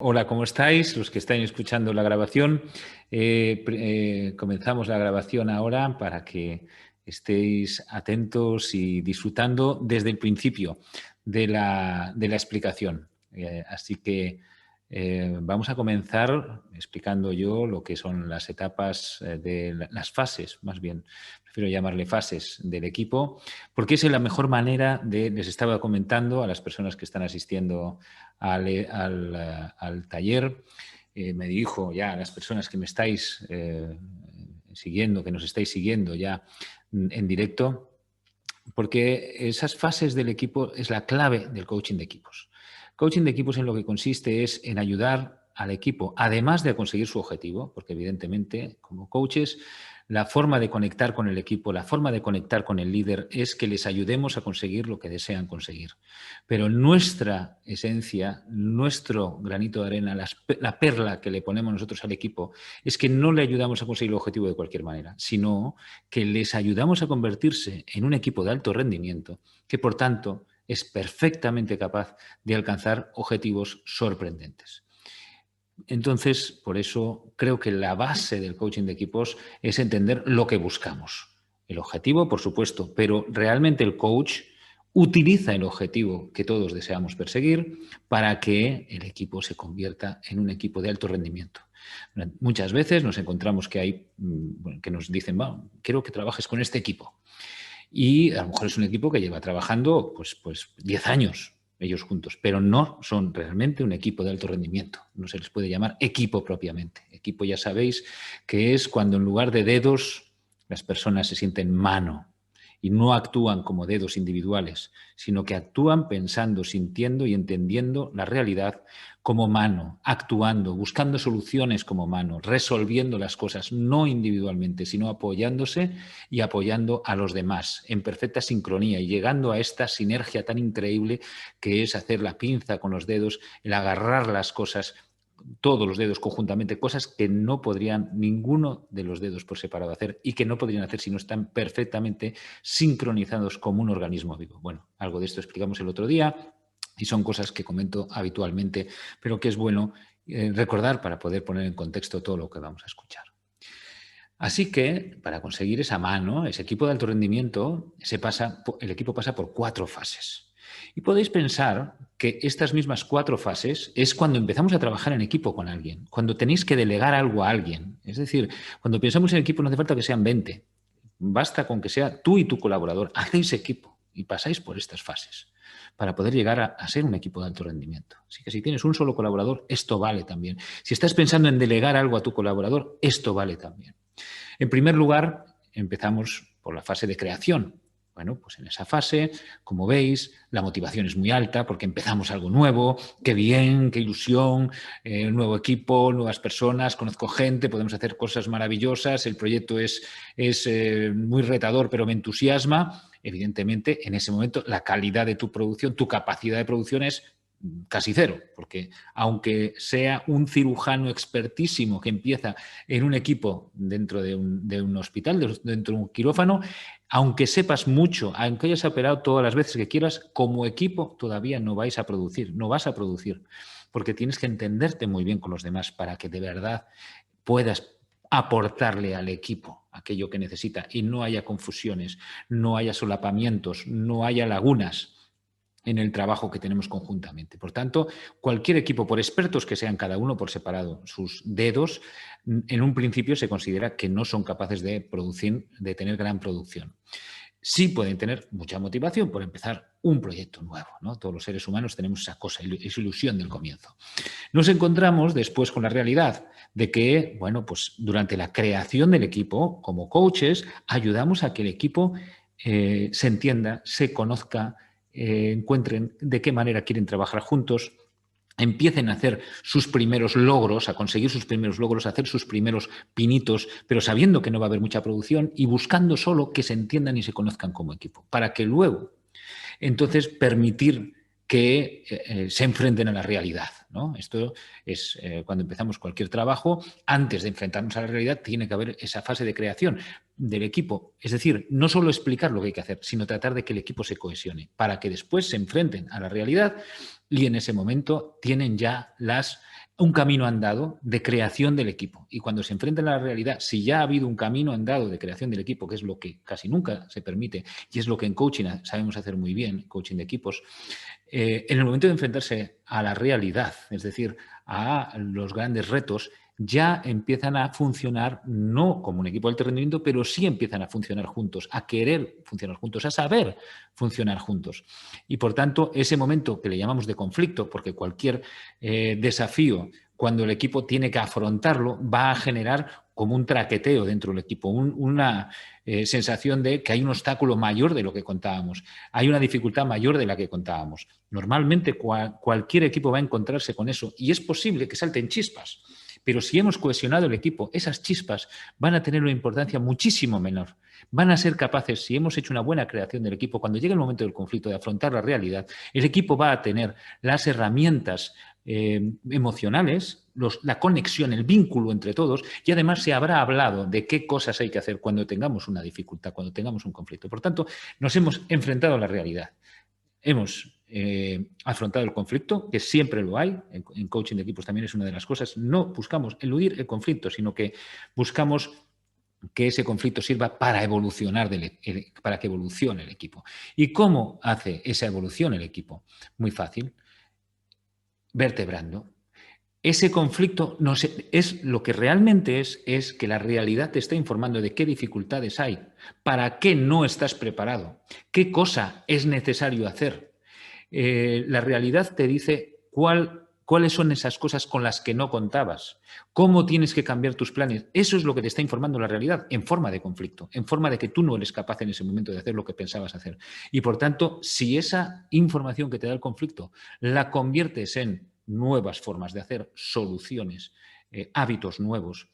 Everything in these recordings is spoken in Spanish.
Hola, ¿cómo estáis? Los que están escuchando la grabación. Comenzamos la grabación ahora para que estéis atentos y disfrutando desde el principio de la explicación. Así que vamos a comenzar explicando yo lo que son las etapas las fases, más bien, prefiero llamarle fases del equipo, porque es la mejor manera les estaba comentando a las personas que están asistiendo al taller. Me dijo ya a las personas que me estáis siguiendo, que nos estáis siguiendo ya en directo, porque esas fases del equipo es la clave del coaching de equipos. Coaching de equipos en lo que consiste es en ayudar al equipo, además de conseguir su objetivo, porque evidentemente como coaches la forma de conectar con el equipo, la forma de conectar con el líder es que les ayudemos a conseguir lo que desean conseguir. Pero nuestra esencia, nuestro granito de arena, la perla que le ponemos nosotros al equipo, es que no le ayudamos a conseguir el objetivo de cualquier manera, sino que les ayudamos a convertirse en un equipo de alto rendimiento que, por tanto, es perfectamente capaz de alcanzar objetivos sorprendentes. Entonces, por eso creo que la base del coaching de equipos es entender lo que buscamos. El objetivo, por supuesto, pero realmente el coach utiliza el objetivo que todos deseamos perseguir para que el equipo se convierta en un equipo de alto rendimiento. Muchas veces nos encontramos que hay que nos dicen, quiero que trabajes con este equipo. Y a lo mejor es un equipo que lleva trabajando pues 10 años ellos juntos, pero no son realmente un equipo de alto rendimiento. No se les puede llamar equipo propiamente. Equipo ya sabéis que es cuando en lugar de dedos las personas se sienten mano y no actúan como dedos individuales, sino que actúan pensando, sintiendo y entendiendo la realidad como mano, actuando, buscando soluciones como mano, resolviendo las cosas, no individualmente, sino apoyándose y apoyando a los demás en perfecta sincronía y llegando a esta sinergia tan increíble que es hacer la pinza con los dedos, el agarrar las cosas, todos los dedos conjuntamente, cosas que no podrían ninguno de los dedos por separado hacer y que no podrían hacer si no están perfectamente sincronizados como un organismo vivo. Bueno, algo de esto explicamos el otro día y son cosas que comento habitualmente, pero que es bueno recordar para poder poner en contexto todo lo que vamos a escuchar. Así que, para conseguir esa mano, ese equipo de alto rendimiento, el equipo pasa por 4 fases. Y podéis pensar que estas mismas 4 fases es cuando empezamos a trabajar en equipo con alguien, cuando tenéis que delegar algo a alguien. Es decir, cuando pensamos en equipo no hace falta que sean 20, basta con que sea tú y tu colaborador, hacéis equipo y pasáis por estas fases para poder llegar a ser un equipo de alto rendimiento. Así que si tienes un solo colaborador, esto vale también. Si estás pensando en delegar algo a tu colaborador, esto vale también. En primer lugar, empezamos por la fase de creación. Bueno, pues en esa fase, como veis, la motivación es muy alta porque empezamos algo nuevo, qué bien, qué ilusión, nuevo equipo, nuevas personas, conozco gente, podemos hacer cosas maravillosas, el proyecto es muy retador pero me entusiasma. Evidentemente, en ese momento la calidad de tu producción, tu capacidad de producción es casi cero, porque aunque sea un cirujano expertísimo que empieza en un equipo dentro de un hospital, dentro de un quirófano, aunque sepas mucho, aunque hayas operado todas las veces que quieras, como equipo todavía no vas a producir, porque tienes que entenderte muy bien con los demás para que de verdad puedas aportarle al equipo aquello que necesita y no haya confusiones, no haya solapamientos, no haya lagunas en el trabajo que tenemos conjuntamente. Por tanto, cualquier equipo, por expertos que sean cada uno por separado, sus dedos, en un principio se considera que no son capaces de producir, de tener gran producción. Sí pueden tener mucha motivación por empezar un proyecto nuevo, ¿no? Todos los seres humanos tenemos esa cosa, esa ilusión del comienzo. Nos encontramos después con la realidad de que, bueno, pues durante la creación del equipo, como coaches, ayudamos a que el equipo se entienda, se conozca, encuentren de qué manera quieren trabajar juntos, empiecen a hacer sus primeros logros, a conseguir sus primeros logros, a hacer sus primeros pinitos, pero sabiendo que no va a haber mucha producción y buscando solo que se entiendan y se conozcan como equipo, para que luego, entonces, permitir que se enfrenten a la realidad, ¿no? Esto es cuando empezamos cualquier trabajo, antes de enfrentarnos a la realidad, tiene que haber esa fase de creación del equipo. Es decir, no solo explicar lo que hay que hacer, sino tratar de que el equipo se cohesione, para que después se enfrenten a la realidad y en ese momento tienen ya las un camino andado de creación del equipo. Y cuando se enfrentan a la realidad, si ya ha habido un camino andado de creación del equipo, que es lo que casi nunca se permite y es lo que en coaching sabemos hacer muy bien, coaching de equipos, en el momento de enfrentarse a la realidad, es decir, a los grandes retos, ya empiezan a funcionar no como un equipo de alto rendimiento, pero sí empiezan a funcionar juntos, a querer funcionar juntos, a saber funcionar juntos. Y por tanto, ese momento que le llamamos de conflicto, porque cualquier desafío, cuando el equipo tiene que afrontarlo, va a generar como un traqueteo dentro del equipo, una sensación de que hay un obstáculo mayor de lo que contábamos, hay una dificultad mayor de la que contábamos. Normalmente cualquier equipo va a encontrarse con eso y es posible que salten chispas. Pero si hemos cohesionado el equipo, esas chispas van a tener una importancia muchísimo menor. Van a ser capaces, si hemos hecho una buena creación del equipo, cuando llegue el momento del conflicto, de afrontar la realidad, el equipo va a tener las herramientas emocionales, la conexión, el vínculo entre todos, y además se habrá hablado de qué cosas hay que hacer cuando tengamos una dificultad, cuando tengamos un conflicto. Por tanto, nos hemos enfrentado a la realidad. Hemos afrontado el conflicto, que siempre lo hay, en coaching de equipos también es una de las cosas, no buscamos eludir el conflicto, sino que buscamos que ese conflicto sirva para evolucionar, para que evolucione el equipo. ¿Y cómo hace esa evolución el equipo? Muy fácil, vertebrando. Ese conflicto no es lo que realmente es que la realidad te está informando de qué dificultades hay, para qué no estás preparado, qué cosa es necesario hacer. La realidad te dice cuáles son esas cosas con las que no contabas, cómo tienes que cambiar tus planes. Eso es lo que te está informando la realidad en forma de conflicto, en forma de que tú no eres capaz en ese momento de hacer lo que pensabas hacer. Y por tanto, si esa información que te da el conflicto la conviertes en nuevas formas de hacer, soluciones, hábitos nuevos,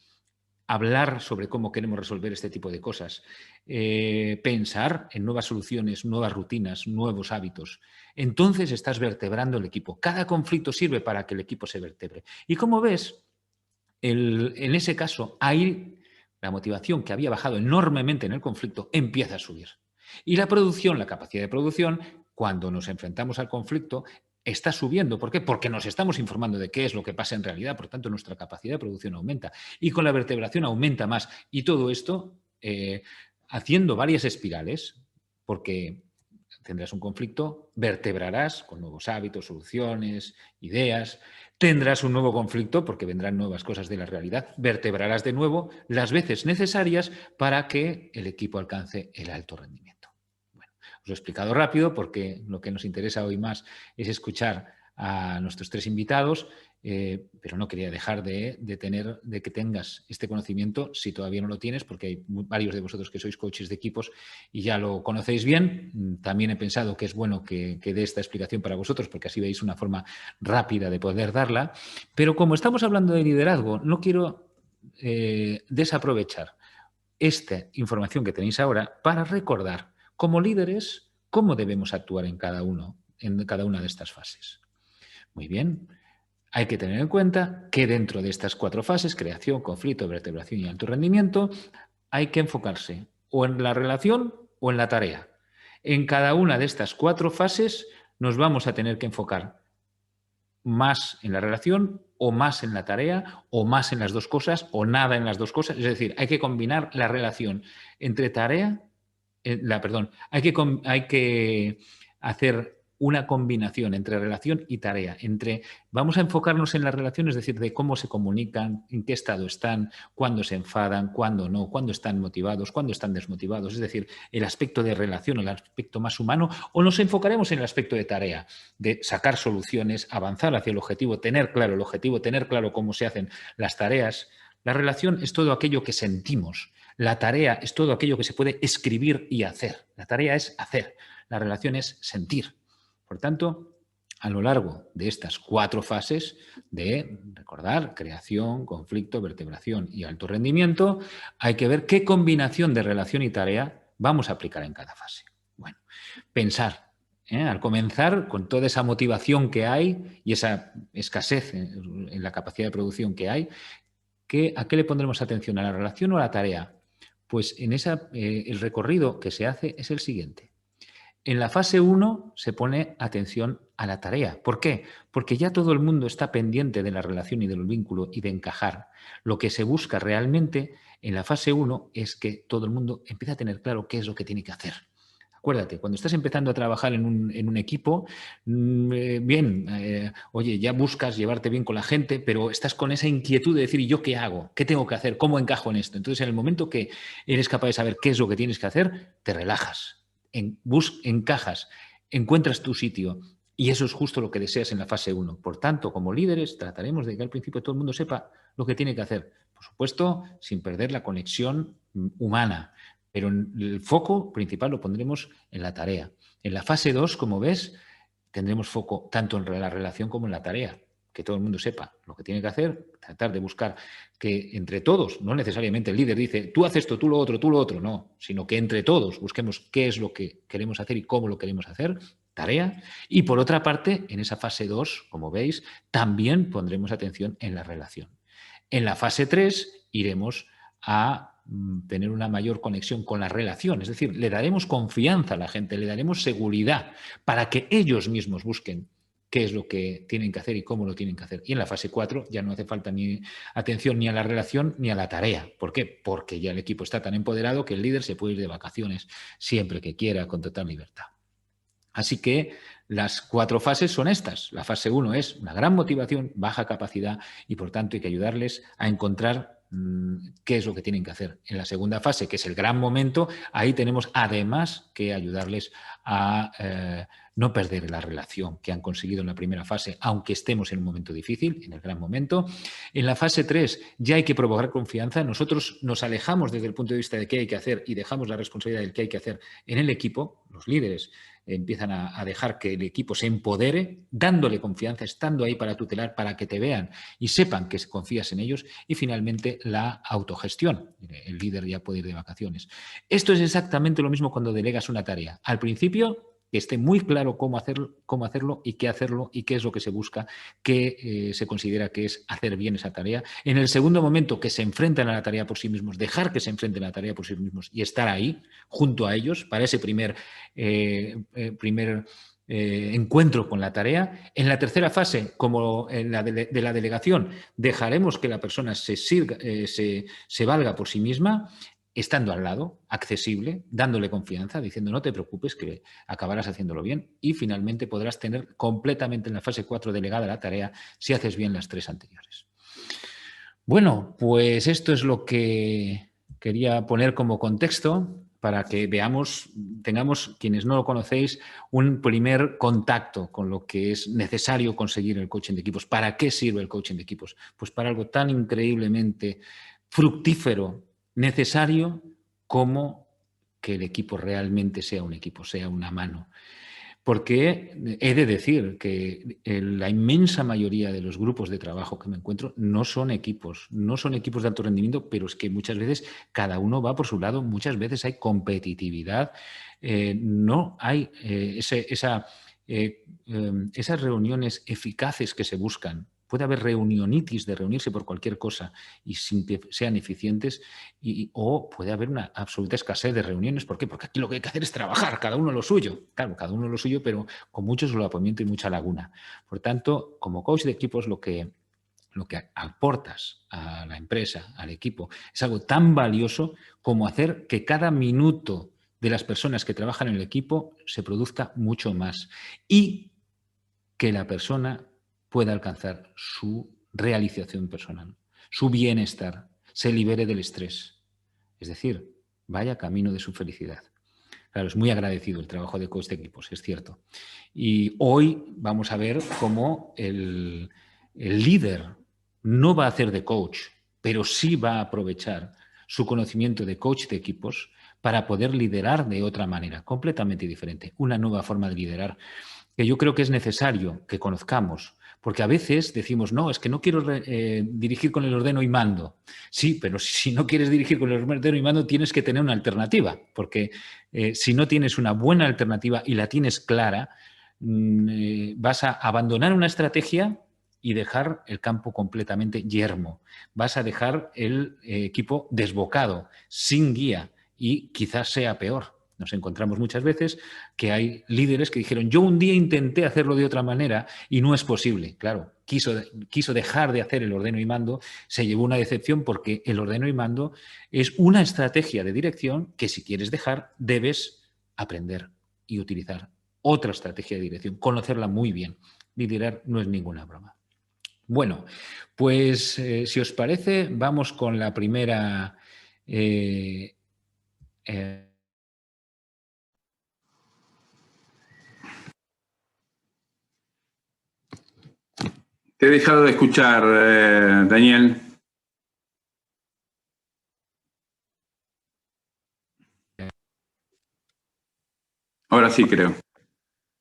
hablar sobre cómo queremos resolver este tipo de cosas, pensar en nuevas soluciones, nuevas rutinas, nuevos hábitos. Entonces estás vertebrando el equipo. Cada conflicto sirve para que el equipo se vertebre. Y como ves, en ese caso, ahí la motivación que había bajado enormemente en el conflicto empieza a subir. Y la producción, la capacidad de producción, cuando nos enfrentamos al conflicto, está subiendo. ¿Por qué? Porque nos estamos informando de qué es lo que pasa en realidad, por tanto nuestra capacidad de producción aumenta. Y con la vertebración aumenta más. Y todo esto haciendo varias espirales, porque tendrás un conflicto, vertebrarás con nuevos hábitos, soluciones, ideas, tendrás un nuevo conflicto porque vendrán nuevas cosas de la realidad, vertebrarás de nuevo las veces necesarias para que el equipo alcance el alto rendimiento. Bueno, os lo he explicado rápido porque lo que nos interesa hoy más es escuchar a nuestros tres invitados, pero no quería dejar de que tengas este conocimiento si todavía no lo tienes, porque hay varios de vosotros que sois coaches de equipos y ya lo conocéis bien. También he pensado que es bueno que dé esta explicación para vosotros, porque así veis una forma rápida de poder darla. Pero como estamos hablando de liderazgo, no quiero desaprovechar esta información que tenéis ahora para recordar, como líderes, cómo debemos actuar en cada una de estas fases. Muy bien. Hay que tener en cuenta que dentro de estas 4 fases, creación, conflicto, vertebración y alto rendimiento, hay que enfocarse o en la relación o en la tarea. En cada una de estas 4 fases nos vamos a tener que enfocar más en la relación o más en la tarea o más en las dos cosas o nada en las dos cosas. Es decir, hay que combinar la relación entre tarea, hay que hacer una combinación entre relación y tarea. Vamos a enfocarnos en las relaciones, es decir, de cómo se comunican, en qué estado están, cuándo se enfadan, cuándo no, cuándo están motivados, cuándo están desmotivados, es decir, el aspecto de relación, el aspecto más humano, o nos enfocaremos en el aspecto de tarea, de sacar soluciones, avanzar hacia el objetivo, tener claro el objetivo, tener claro cómo se hacen las tareas. La relación es todo aquello que sentimos. La tarea es todo aquello que se puede escribir y hacer. La tarea es hacer. La relación es sentir. Por tanto, a lo largo de estas 4 fases de recordar, creación, conflicto, vertebración y alto rendimiento, hay que ver qué combinación de relación y tarea vamos a aplicar en cada fase. Bueno, pensar. Al comenzar, con toda esa motivación que hay y esa escasez en la capacidad de producción que hay, ¿a qué le pondremos atención? ¿A la relación o a la tarea? Pues el recorrido que se hace es el siguiente. En la fase 1 se pone atención a la tarea. ¿Por qué? Porque ya todo el mundo está pendiente de la relación y del vínculo y de encajar. Lo que se busca realmente en la fase 1 es que todo el mundo empiece a tener claro qué es lo que tiene que hacer. Acuérdate, cuando estás empezando a trabajar en un equipo, oye, ya buscas llevarte bien con la gente, pero estás con esa inquietud de decir, ¿y yo qué hago? ¿Qué tengo que hacer? ¿Cómo encajo en esto? Entonces, en el momento que eres capaz de saber qué es lo que tienes que hacer, te relajas, encajas, encuentras tu sitio. Y eso es justo lo que deseas en la fase 1. Por tanto, como líderes, trataremos de que al principio todo el mundo sepa lo que tiene que hacer. Por supuesto, sin perder la conexión humana. Pero el foco principal lo pondremos en la tarea. En la fase 2, como ves, tendremos foco tanto en la relación como en la tarea. Que todo el mundo sepa lo que tiene que hacer, tratar de buscar que entre todos, no necesariamente el líder dice, tú haces esto, tú lo otro, no, sino que entre todos busquemos qué es lo que queremos hacer y cómo lo queremos hacer, tarea. Y por otra parte, en esa fase 2, como veis, también pondremos atención en la relación. En la fase 3 iremos a tener una mayor conexión con la relación, es decir, le daremos confianza a la gente, le daremos seguridad para que ellos mismos busquen qué es lo que tienen que hacer y cómo lo tienen que hacer. Y en la fase 4 ya no hace falta ni atención ni a la relación ni a la tarea. ¿Por qué? Porque ya el equipo está tan empoderado que el líder se puede ir de vacaciones siempre que quiera, con total libertad. Así que las 4 fases son estas. La fase 1 es una gran motivación, baja capacidad y, por tanto, hay que ayudarles a encontrar qué es lo que tienen que hacer. En la segunda fase, que es el gran momento, ahí tenemos además que ayudarles a no perder la relación que han conseguido en la primera fase, aunque estemos en un momento difícil, en el gran momento. En la fase 3 ya hay que provocar confianza. Nosotros nos alejamos desde el punto de vista de qué hay que hacer y dejamos la responsabilidad del qué hay que hacer en el equipo, los líderes empiezan a dejar que el equipo se empodere, dándole confianza, estando ahí para tutelar, para que te vean y sepan que confías en ellos. Y finalmente la autogestión. El líder ya puede ir de vacaciones. Esto es exactamente lo mismo cuando delegas una tarea. Al principio, que esté muy claro cómo hacerlo y qué es lo que se busca, qué se considera que es hacer bien esa tarea. En el segundo momento, que se enfrentan a la tarea por sí mismos, dejar que se enfrenten a la tarea por sí mismos y estar ahí, junto a ellos, para ese primer encuentro con la tarea. En la tercera fase, como en la de la delegación, dejaremos que la persona se valga por sí misma, estando al lado, accesible, dándole confianza, diciendo no te preocupes que acabarás haciéndolo bien y finalmente podrás tener completamente en la fase 4 delegada la tarea si haces bien las 3 anteriores. Bueno, pues esto es lo que quería poner como contexto para que veamos, tengamos, quienes no lo conocéis, un primer contacto con lo que es necesario conseguir el coaching de equipos. ¿Para qué sirve el coaching de equipos? Pues para algo tan increíblemente fructífero, necesario, como que el equipo realmente sea un equipo, sea una mano. Porque he de decir que la inmensa mayoría de los grupos de trabajo que me encuentro no son equipos de alto rendimiento, pero es que muchas veces cada uno va por su lado, muchas veces hay competitividad, no hay esas reuniones eficaces que se buscan. Puede haber reunionitis de reunirse por cualquier cosa y sin que sean eficientes o puede haber una absoluta escasez de reuniones. ¿Por qué? Porque aquí lo que hay que hacer es trabajar, cada uno lo suyo. Claro, cada uno lo suyo, pero con mucho solapamiento y mucha laguna. Por tanto, como coach de equipos, lo que aportas a la empresa, al equipo, es algo tan valioso como hacer que cada minuto de las personas que trabajan en el equipo se produzca mucho más y que la persona pueda alcanzar su realización personal, su bienestar, se libere del estrés. Es decir, vaya camino de su felicidad. Claro, es muy agradecido el trabajo de coach de equipos, es cierto. Y hoy vamos a ver cómo el líder no va a hacer de coach, pero sí va a aprovechar su conocimiento de coach de equipos para poder liderar de otra manera, completamente diferente, una nueva forma de liderar que yo creo que es necesario que conozcamos, porque a veces decimos, no, es que no quiero dirigir con el ordeno y mando. Sí, pero si no quieres dirigir con el ordeno y mando, tienes que tener una alternativa, porque si no tienes una buena alternativa y la tienes clara, vas a abandonar una estrategia y dejar el campo completamente yermo. Vas a dejar el equipo desbocado, sin guía, y quizás sea peor. Nos encontramos muchas veces que hay líderes que dijeron, yo un día intenté hacerlo de otra manera y no es posible. Claro, quiso dejar de hacer el ordeno y mando, se llevó una decepción porque el ordeno y mando es una estrategia de dirección que si quieres dejar, debes aprender y utilizar otra estrategia de dirección, conocerla muy bien. Liderar no es ninguna broma. Bueno, pues si os parece, vamos con la primera... Te he dejado de escuchar, Daniel. Ahora sí, creo.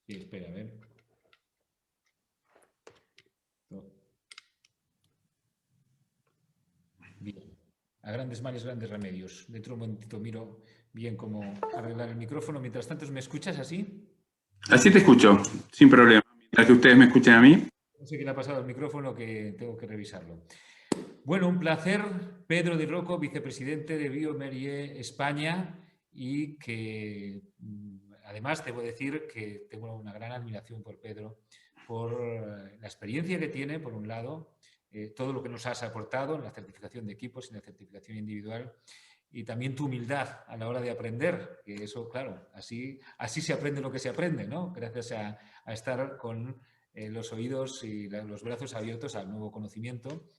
Sí, espera, a ver. Bien. A grandes males, grandes remedios. Dentro de un momentito miro bien cómo arreglar el micrófono. Mientras tanto, ¿me escuchas así? Así te escucho, sin problema. Mientras que ustedes me escuchen a mí. No sé qué le ha pasado al micrófono, que tengo que revisarlo. Bueno, un placer. Pedro Di Rocco, vicepresidente de bioMérieux España, y que además debo decir que tengo una gran admiración por Pedro, por la experiencia que tiene, por un lado, todo lo que nos has aportado en la certificación de equipos y en la certificación individual, y también tu humildad a la hora de aprender, que eso, claro, así se aprende lo que se aprende, ¿no? Gracias a estar con los oídos y los brazos abiertos al nuevo conocimiento.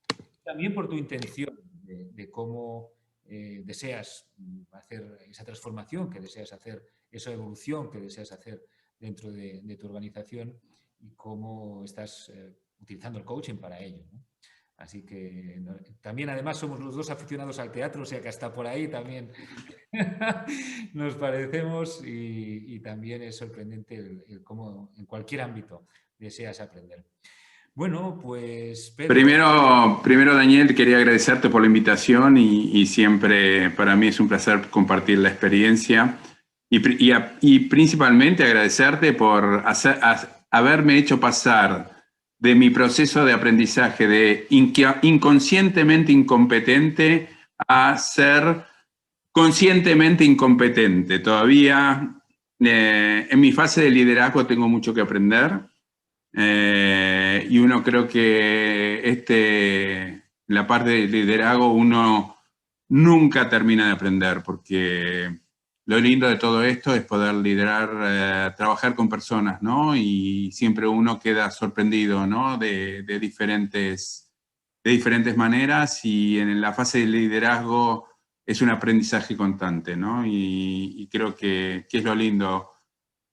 También por tu intención de cómo deseas hacer esa transformación, que deseas hacer, esa evolución que deseas hacer dentro de tu organización, y cómo estás utilizando el coaching para ello, ¿no? Así que también, además, somos los dos aficionados al teatro, o sea que hasta por ahí también nos parecemos, y también es sorprendente el cómo en cualquier ámbito deseas aprender. Bueno, pues Pedro... Primero, Daniel, quería agradecerte por la invitación y siempre para mí es un placer compartir la experiencia y principalmente agradecerte por haberme hecho pasar de mi proceso de aprendizaje de inconscientemente incompetente a ser conscientemente incompetente. Todavía en mi fase de liderazgo tengo mucho que aprender. Y uno creo que la parte de liderazgo uno nunca termina de aprender, porque lo lindo de todo esto es poder liderar, trabajar con personas, ¿no? Y siempre uno queda sorprendido, ¿no? De diferentes maneras, y en la fase de liderazgo es un aprendizaje constante, ¿no? Y creo que es lo lindo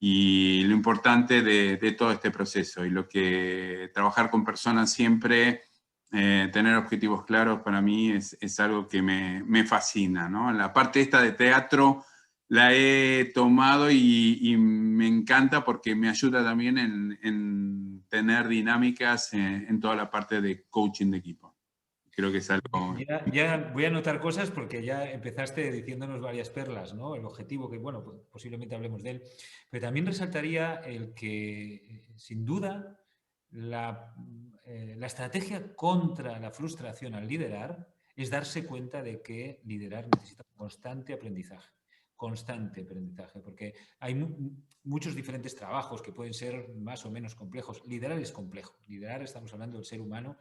y lo importante de todo este proceso, y lo que trabajar con personas siempre, tener objetivos claros, para mí es algo que me fascina, ¿no? La parte esta de teatro la he tomado y me encanta porque me ayuda también en tener dinámicas en toda la parte de coaching de equipo. Creo que es algo... Ya voy a anotar cosas porque ya empezaste diciéndonos varias perlas, ¿no? El objetivo, que bueno, pues posiblemente hablemos de él, pero también resaltaría el que, sin duda, la estrategia contra la frustración al liderar es darse cuenta de que liderar necesita constante aprendizaje, porque hay muchos diferentes trabajos que pueden ser más o menos complejos. Liderar es complejo. Liderar, estamos hablando del ser humano,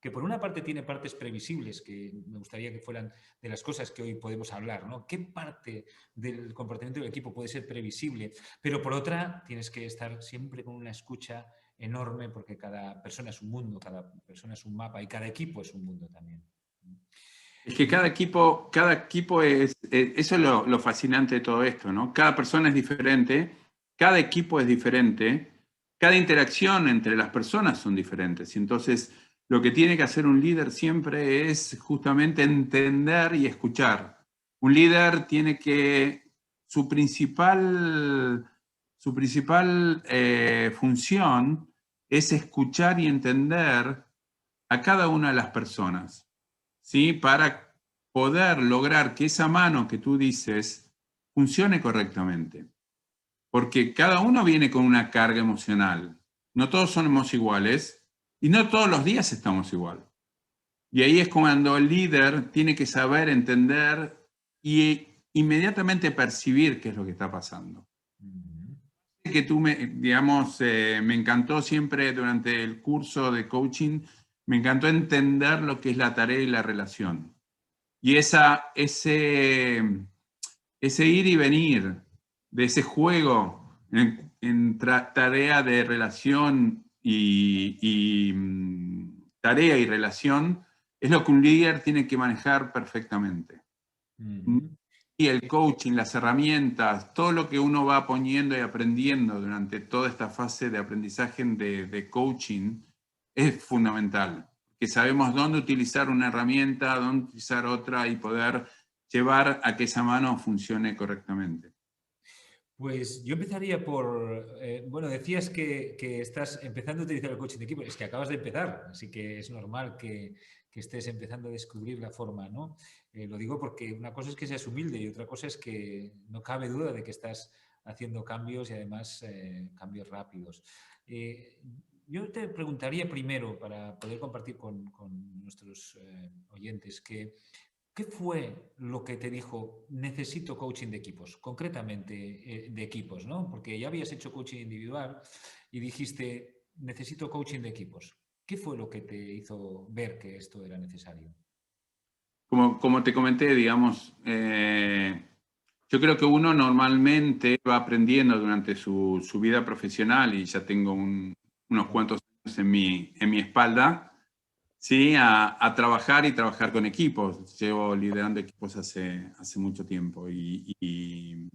que por una parte tiene partes previsibles, que me gustaría que fueran de las cosas que hoy podemos hablar, ¿no? ¿Qué parte del comportamiento del equipo puede ser previsible? Pero por otra, tienes que estar siempre con una escucha enorme, porque cada persona es un mundo, cada persona es un mapa, y cada equipo es un mundo también. Es que cada equipo eso es lo fascinante de todo esto, ¿no? Cada persona es diferente, cada equipo es diferente, cada interacción entre las personas son diferentes. Y entonces, lo que tiene que hacer un líder siempre es justamente entender y escuchar. Un líder tiene que, su principal función es escuchar y entender a cada una de las personas, ¿sí? Para poder lograr que esa mano que tú dices funcione correctamente. Porque cada uno viene con una carga emocional. No todos somos iguales y no todos los días estamos igual. Y ahí es cuando el líder tiene que saber entender y inmediatamente percibir qué es lo que está pasando. Que tú digamos, me encantó siempre durante el curso de coaching, me encantó entender lo que es la tarea y la relación. Y ese ir y venir de ese juego en tarea de relación tarea y relación es lo que un líder tiene que manejar perfectamente. Y el coaching, las herramientas, todo lo que uno va poniendo y aprendiendo durante toda esta fase de aprendizaje de coaching es fundamental. Que sabemos dónde utilizar una herramienta, dónde utilizar otra y poder llevar a que esa mano funcione correctamente. Pues yo empezaría por, bueno, decías que estás empezando a utilizar el coaching de equipo, es que acabas de empezar, así que es normal que estés empezando a descubrir la forma, ¿no? Lo digo porque una cosa es que seas humilde y otra cosa es que no cabe duda de que estás haciendo cambios y además cambios rápidos. Yo te preguntaría primero, para poder compartir con nuestros oyentes, que ¿qué fue lo que te dijo, necesito coaching de equipos? Concretamente de equipos, ¿no? Porque ya habías hecho coaching individual y dijiste, necesito coaching de equipos. ¿Qué fue lo que te hizo ver que esto era necesario? Como te comenté, digamos, yo creo que uno normalmente va aprendiendo durante su vida profesional, y ya tengo unos cuantos años en mi espalda, ¿sí? A trabajar y trabajar con equipos. Llevo liderando equipos hace mucho tiempo y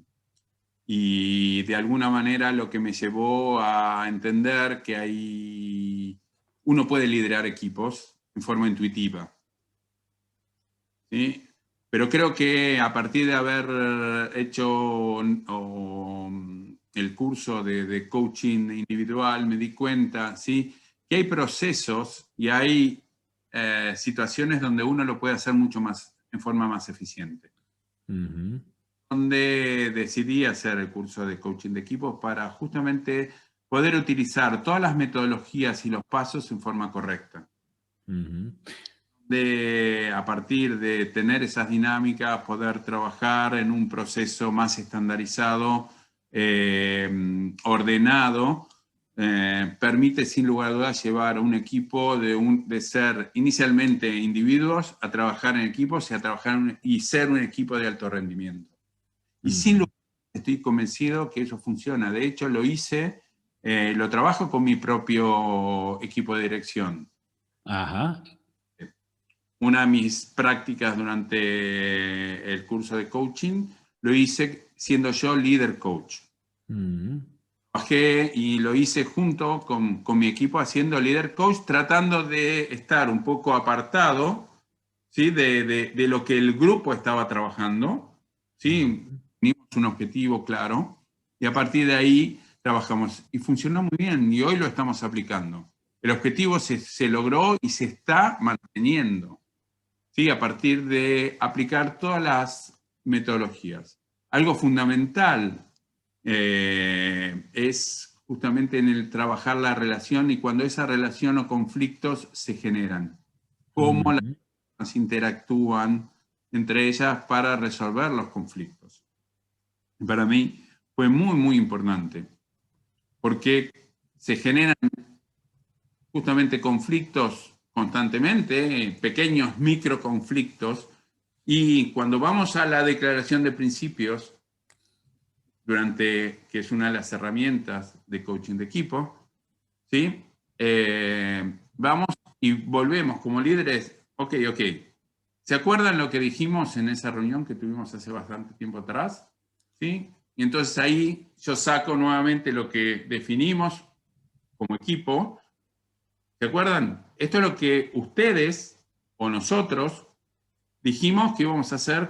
de alguna manera lo que me llevó a entender que uno puede liderar equipos en forma intuitiva, ¿sí? Pero creo que a partir de haber hecho el curso de coaching individual, me di cuenta, ¿sí? Que hay procesos y hay situaciones donde uno lo puede hacer mucho más, en forma más eficiente. Donde decidí hacer el curso de coaching de equipos para justamente poder utilizar todas las metodologías y los pasos en forma correcta. A partir de tener esas dinámicas, poder trabajar en un proceso más estandarizado, ordenado, permite sin lugar a dudas llevar a un equipo de ser inicialmente individuos a trabajar en equipos y ser un equipo de alto rendimiento. Y sin lugar estoy convencido que eso funciona. De hecho, lo trabajo con mi propio equipo de dirección. Ajá. Una de mis prácticas durante el curso de coaching lo hice siendo yo líder coach. Trabajé y lo hice junto con mi equipo haciendo líder coach, tratando de estar un poco apartado, ¿sí? de lo que el grupo estaba trabajando, ¿sí? Teníamos un objetivo claro y a partir de ahí trabajamos y funcionó muy bien y hoy lo estamos aplicando. El objetivo se logró y se está manteniendo, ¿sí? A partir de aplicar todas las metodologías. Algo fundamental es justamente en el trabajar la relación y cuando esa relación o conflictos se generan. Cómo las personas interactúan entre ellas para resolver los conflictos. Para mí fue muy, muy importante porque se generan justamente conflictos constantemente, pequeños microconflictos, y cuando vamos a la declaración de principios, que es una de las herramientas de coaching de equipo, ¿sí? Vamos y volvemos como líderes, ok. ¿Se acuerdan lo que dijimos en esa reunión que tuvimos hace bastante tiempo atrás? ¿Sí? Y entonces ahí yo saco nuevamente lo que definimos como equipo. ¿Se acuerdan? Esto es lo que ustedes o nosotros dijimos que íbamos a hacer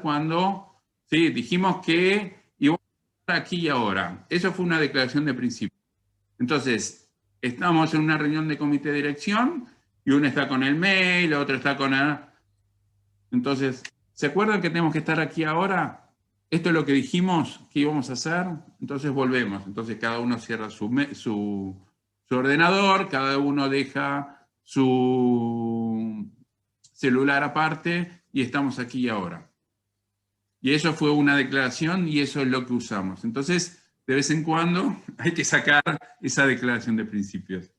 sí, dijimos que íbamos a estar aquí y ahora. Eso fue una declaración de principio. Entonces, estamos en una reunión de comité de dirección y uno está con el mail, otro está con Entonces, ¿se acuerdan que tenemos que estar aquí ahora? Esto es lo que dijimos que íbamos a hacer. Entonces volvemos. Entonces cada uno cierra su ordenador, cada uno deja su celular aparte y estamos aquí y ahora. Y eso fue una declaración y eso es lo que usamos. Entonces, de vez en cuando hay que sacar esa declaración de principios.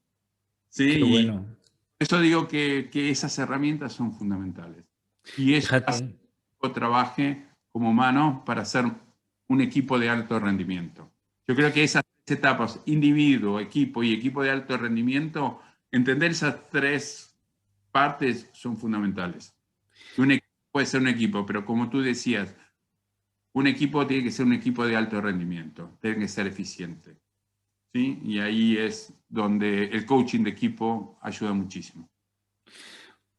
¿Sí? Qué Y bueno. por eso digo que esas herramientas son fundamentales. Y eso hace Fíjate. que el equipo trabaje como humano para ser un equipo de alto rendimiento. Yo creo que esas tres etapas, individuo, equipo y equipo de alto rendimiento, entender esas tres partes son fundamentales. Un equipo puede ser un equipo, pero como tú decías, un equipo tiene que ser un equipo de alto rendimiento, tiene que ser eficiente. ¿Sí? Y ahí es donde el coaching de equipo ayuda muchísimo.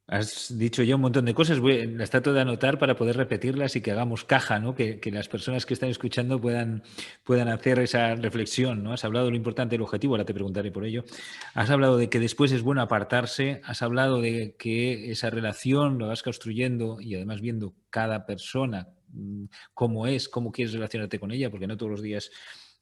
Has dicho ya un montón de cosas, las trato de anotar para poder repetirlas y que hagamos caja, ¿no? Que las personas que están escuchando puedan hacer esa reflexión, ¿no? Has hablado de lo importante del objetivo, ahora te preguntaré por ello. Has hablado de que después es bueno apartarse, has hablado de que esa relación lo vas construyendo y además viendo cada persona cómo es, cómo quieres relacionarte con ella, porque no todos los días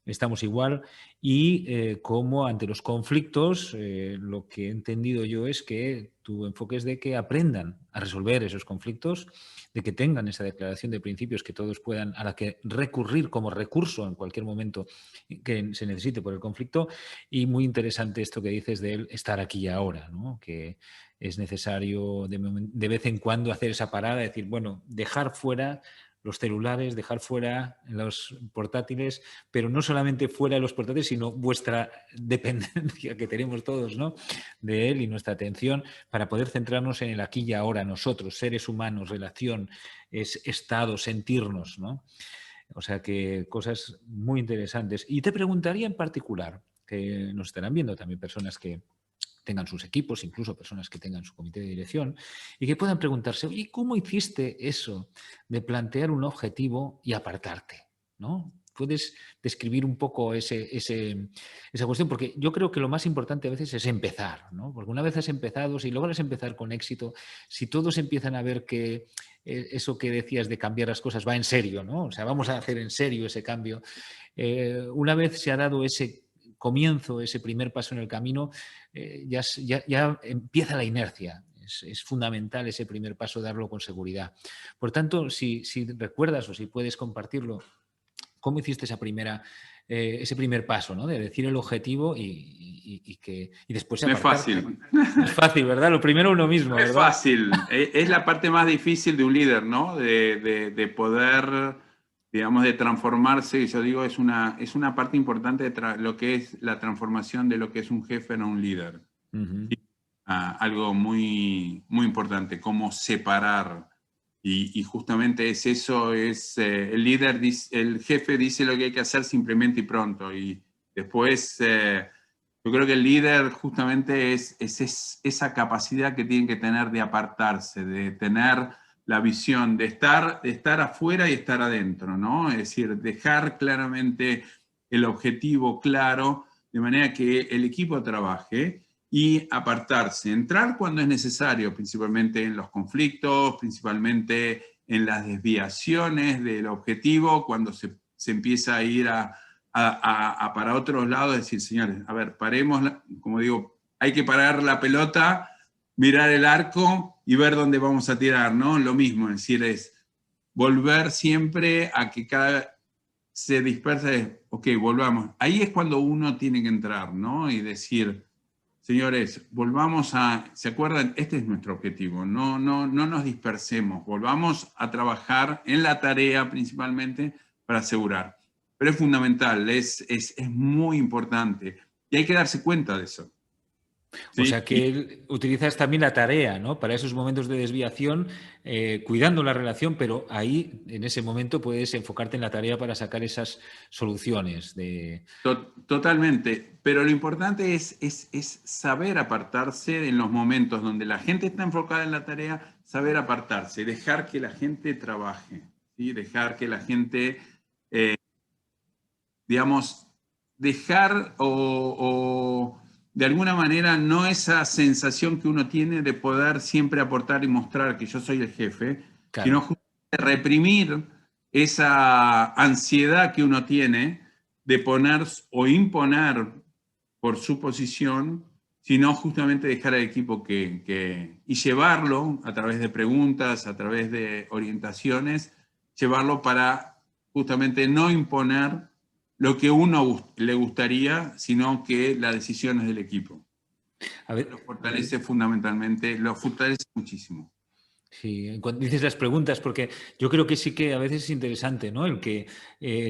estamos igual, y cómo ante los conflictos lo que he entendido yo es que tu enfoque es de que aprendan a resolver esos conflictos, de que tengan esa declaración de principios que todos puedan, a la que recurrir como recurso en cualquier momento que se necesite por el conflicto. Y muy interesante esto que dices de estar aquí y ahora, ¿no? Que es necesario de vez en cuando hacer esa parada, decir, bueno, dejar fuera los celulares, dejar fuera los portátiles, pero no solamente fuera de los portátiles, sino vuestra dependencia que tenemos todos, ¿no? De él y nuestra atención para poder centrarnos en el aquí y ahora, nosotros, seres humanos, relación, estado, sentirnos, ¿no? O sea que cosas muy interesantes. Y te preguntaría en particular, que nos estarán viendo también personas que tengan sus equipos, incluso personas que tengan su comité de dirección, y que puedan preguntarse, oye, ¿cómo hiciste eso de plantear un objetivo y apartarte? ¿No? ¿Puedes describir un poco esa cuestión? Porque yo creo que lo más importante a veces es empezar, ¿no? Porque una vez has empezado, si logras empezar con éxito, si todos empiezan a ver que eso que decías de cambiar las cosas va en serio, ¿no? O sea, vamos a hacer en serio ese cambio. Una vez se ha dado ese comienzo, ese primer paso en el camino, ya empieza la inercia. Es fundamental ese primer paso darlo con seguridad. Por tanto, si recuerdas o si puedes compartirlo, ¿cómo hiciste ese primer paso, ¿no? De decir el objetivo y después No es apartarte? fácil. No es fácil, ¿verdad? Lo primero uno mismo, No es ¿verdad? fácil. Es la parte más difícil de un líder, ¿no? De poder, digamos, de transformarse. Y yo digo, es una parte importante de lo que es la transformación de lo que es un jefe en un líder. Uh-huh. Algo muy, muy importante, cómo separar. Y justamente es eso, el líder, el jefe dice lo que hay que hacer simplemente y pronto. Y después, yo creo que el líder justamente es esa capacidad que tiene que tener de apartarse, de tener la visión, de estar afuera y estar adentro, ¿no? Es decir, dejar claramente el objetivo claro, de manera que el equipo trabaje y apartarse, entrar cuando es necesario, principalmente en los conflictos, principalmente en las desviaciones del objetivo, cuando se empieza a ir para otros lados, decir, señores, a ver, paremos, como digo, hay que parar la pelota, mirar el arco y ver dónde vamos a tirar, ¿no? Lo mismo, es decir, es volver siempre a que cada se dispersa, ok, volvamos. Ahí es cuando uno tiene que entrar, ¿no? Y decir, señores, volvamos ¿se acuerdan? Este es nuestro objetivo, no nos dispersemos, volvamos a trabajar en la tarea principalmente para asegurar. Pero es fundamental, es muy importante y hay que darse cuenta de eso. O ¿Sí? sea que utilizas también la tarea, ¿no? Para esos momentos de desviación, cuidando la relación, pero ahí, en ese momento, puedes enfocarte en la tarea para sacar esas soluciones. Totalmente, pero lo importante es saber apartarse en los momentos donde la gente está enfocada en la tarea, saber apartarse, dejar que la gente trabaje, ¿sí? Dejar que la gente, digamos, dejar o de alguna manera no esa sensación que uno tiene de poder siempre aportar y mostrar que yo soy el jefe, sino Claro. justamente reprimir esa ansiedad que uno tiene de poner o imponer por su posición, sino justamente dejar al equipo y llevarlo a través de preguntas, a través de orientaciones, llevarlo para justamente no imponer lo que uno le gustaría, sino que la decisión es del equipo. A ver, Lo fortalece fundamentalmente, lo fortalece muchísimo. sí, cuando dices las preguntas, porque yo creo que sí que a veces es interesante, ¿no? El que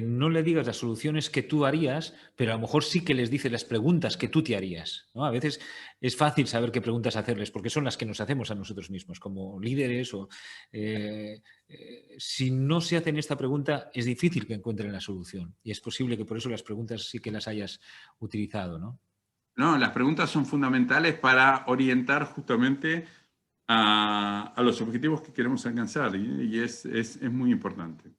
no le digas las soluciones que tú harías, pero a lo mejor sí que les dices las preguntas que tú te harías, ¿no? A veces es fácil saber qué preguntas hacerles, porque son las que nos hacemos a nosotros mismos, como líderes o si no se hacen esta pregunta, es difícil que encuentren la solución. Y es posible que por eso las preguntas sí que las hayas utilizado, ¿no? No, las preguntas son fundamentales para orientar justamente a los objetivos que queremos alcanzar y es muy importante.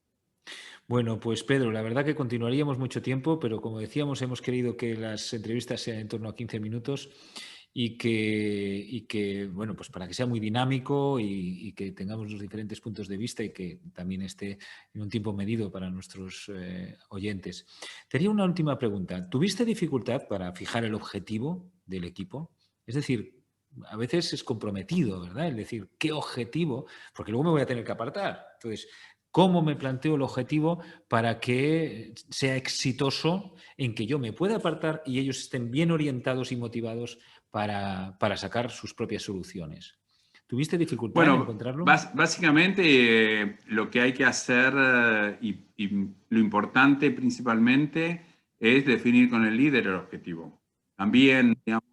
Bueno, pues Pedro, la verdad que continuaríamos mucho tiempo, pero como decíamos, hemos querido que las entrevistas sean en torno a 15 minutos bueno, pues para que sea muy dinámico y que tengamos los diferentes puntos de vista y que también esté en un tiempo medido para nuestros oyentes. Te haría una última pregunta. ¿Tuviste dificultad para fijar el objetivo del equipo? Es decir, a veces es comprometido, ¿verdad? El decir, ¿qué objetivo? Porque luego me voy a tener que apartar. Entonces, ¿cómo me planteo el objetivo para que sea exitoso en que yo me pueda apartar y ellos estén bien orientados y motivados para sacar sus propias soluciones? ¿Tuviste dificultad en Bueno, encontrarlo? básicamente lo que hay que hacer y lo importante principalmente es definir con el líder el objetivo. También, digamos,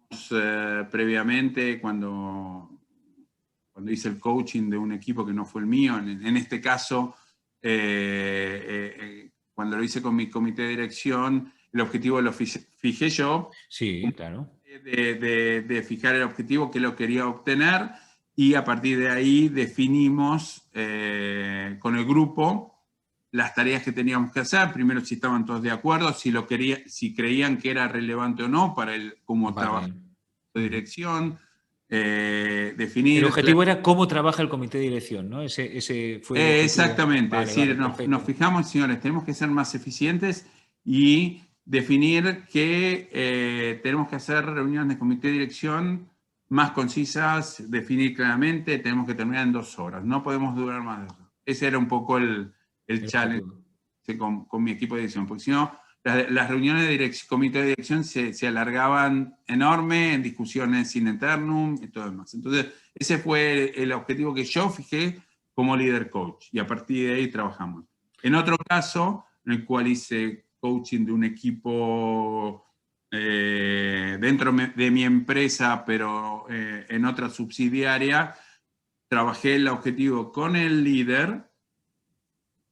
previamente cuando hice el coaching de un equipo que no fue el mío, en este caso, cuando lo hice con mi comité de dirección, el objetivo lo fijé yo, Sí, claro. de fijar el objetivo que lo quería obtener y a partir de ahí definimos con el grupo las tareas que teníamos que hacer, primero si estaban todos de acuerdo, si creían que era relevante o no para cómo trabaja Vale. la dirección, El definir... objetivo era cómo trabaja el comité de dirección, ¿no? Ese fue el objetivo. Exactamente, es Vale, vale, decir, nos perfecto. fijamos, señores, tenemos que ser más eficientes y definir que tenemos que hacer reuniones de comité de dirección más concisas, definir claramente, tenemos que terminar en 2 horas, no podemos durar más de eso. Ese era un poco el El challenge objetivo. con mi equipo de dirección, porque si no, las reuniones de comité de dirección se alargaban enorme en discusiones sin eternum y todo demás. Entonces, ese fue el objetivo que yo fijé como líder coach y a partir de ahí trabajamos. En otro caso, en el cual hice coaching de un equipo dentro de mi empresa, pero en otra subsidiaria, trabajé el objetivo con el líder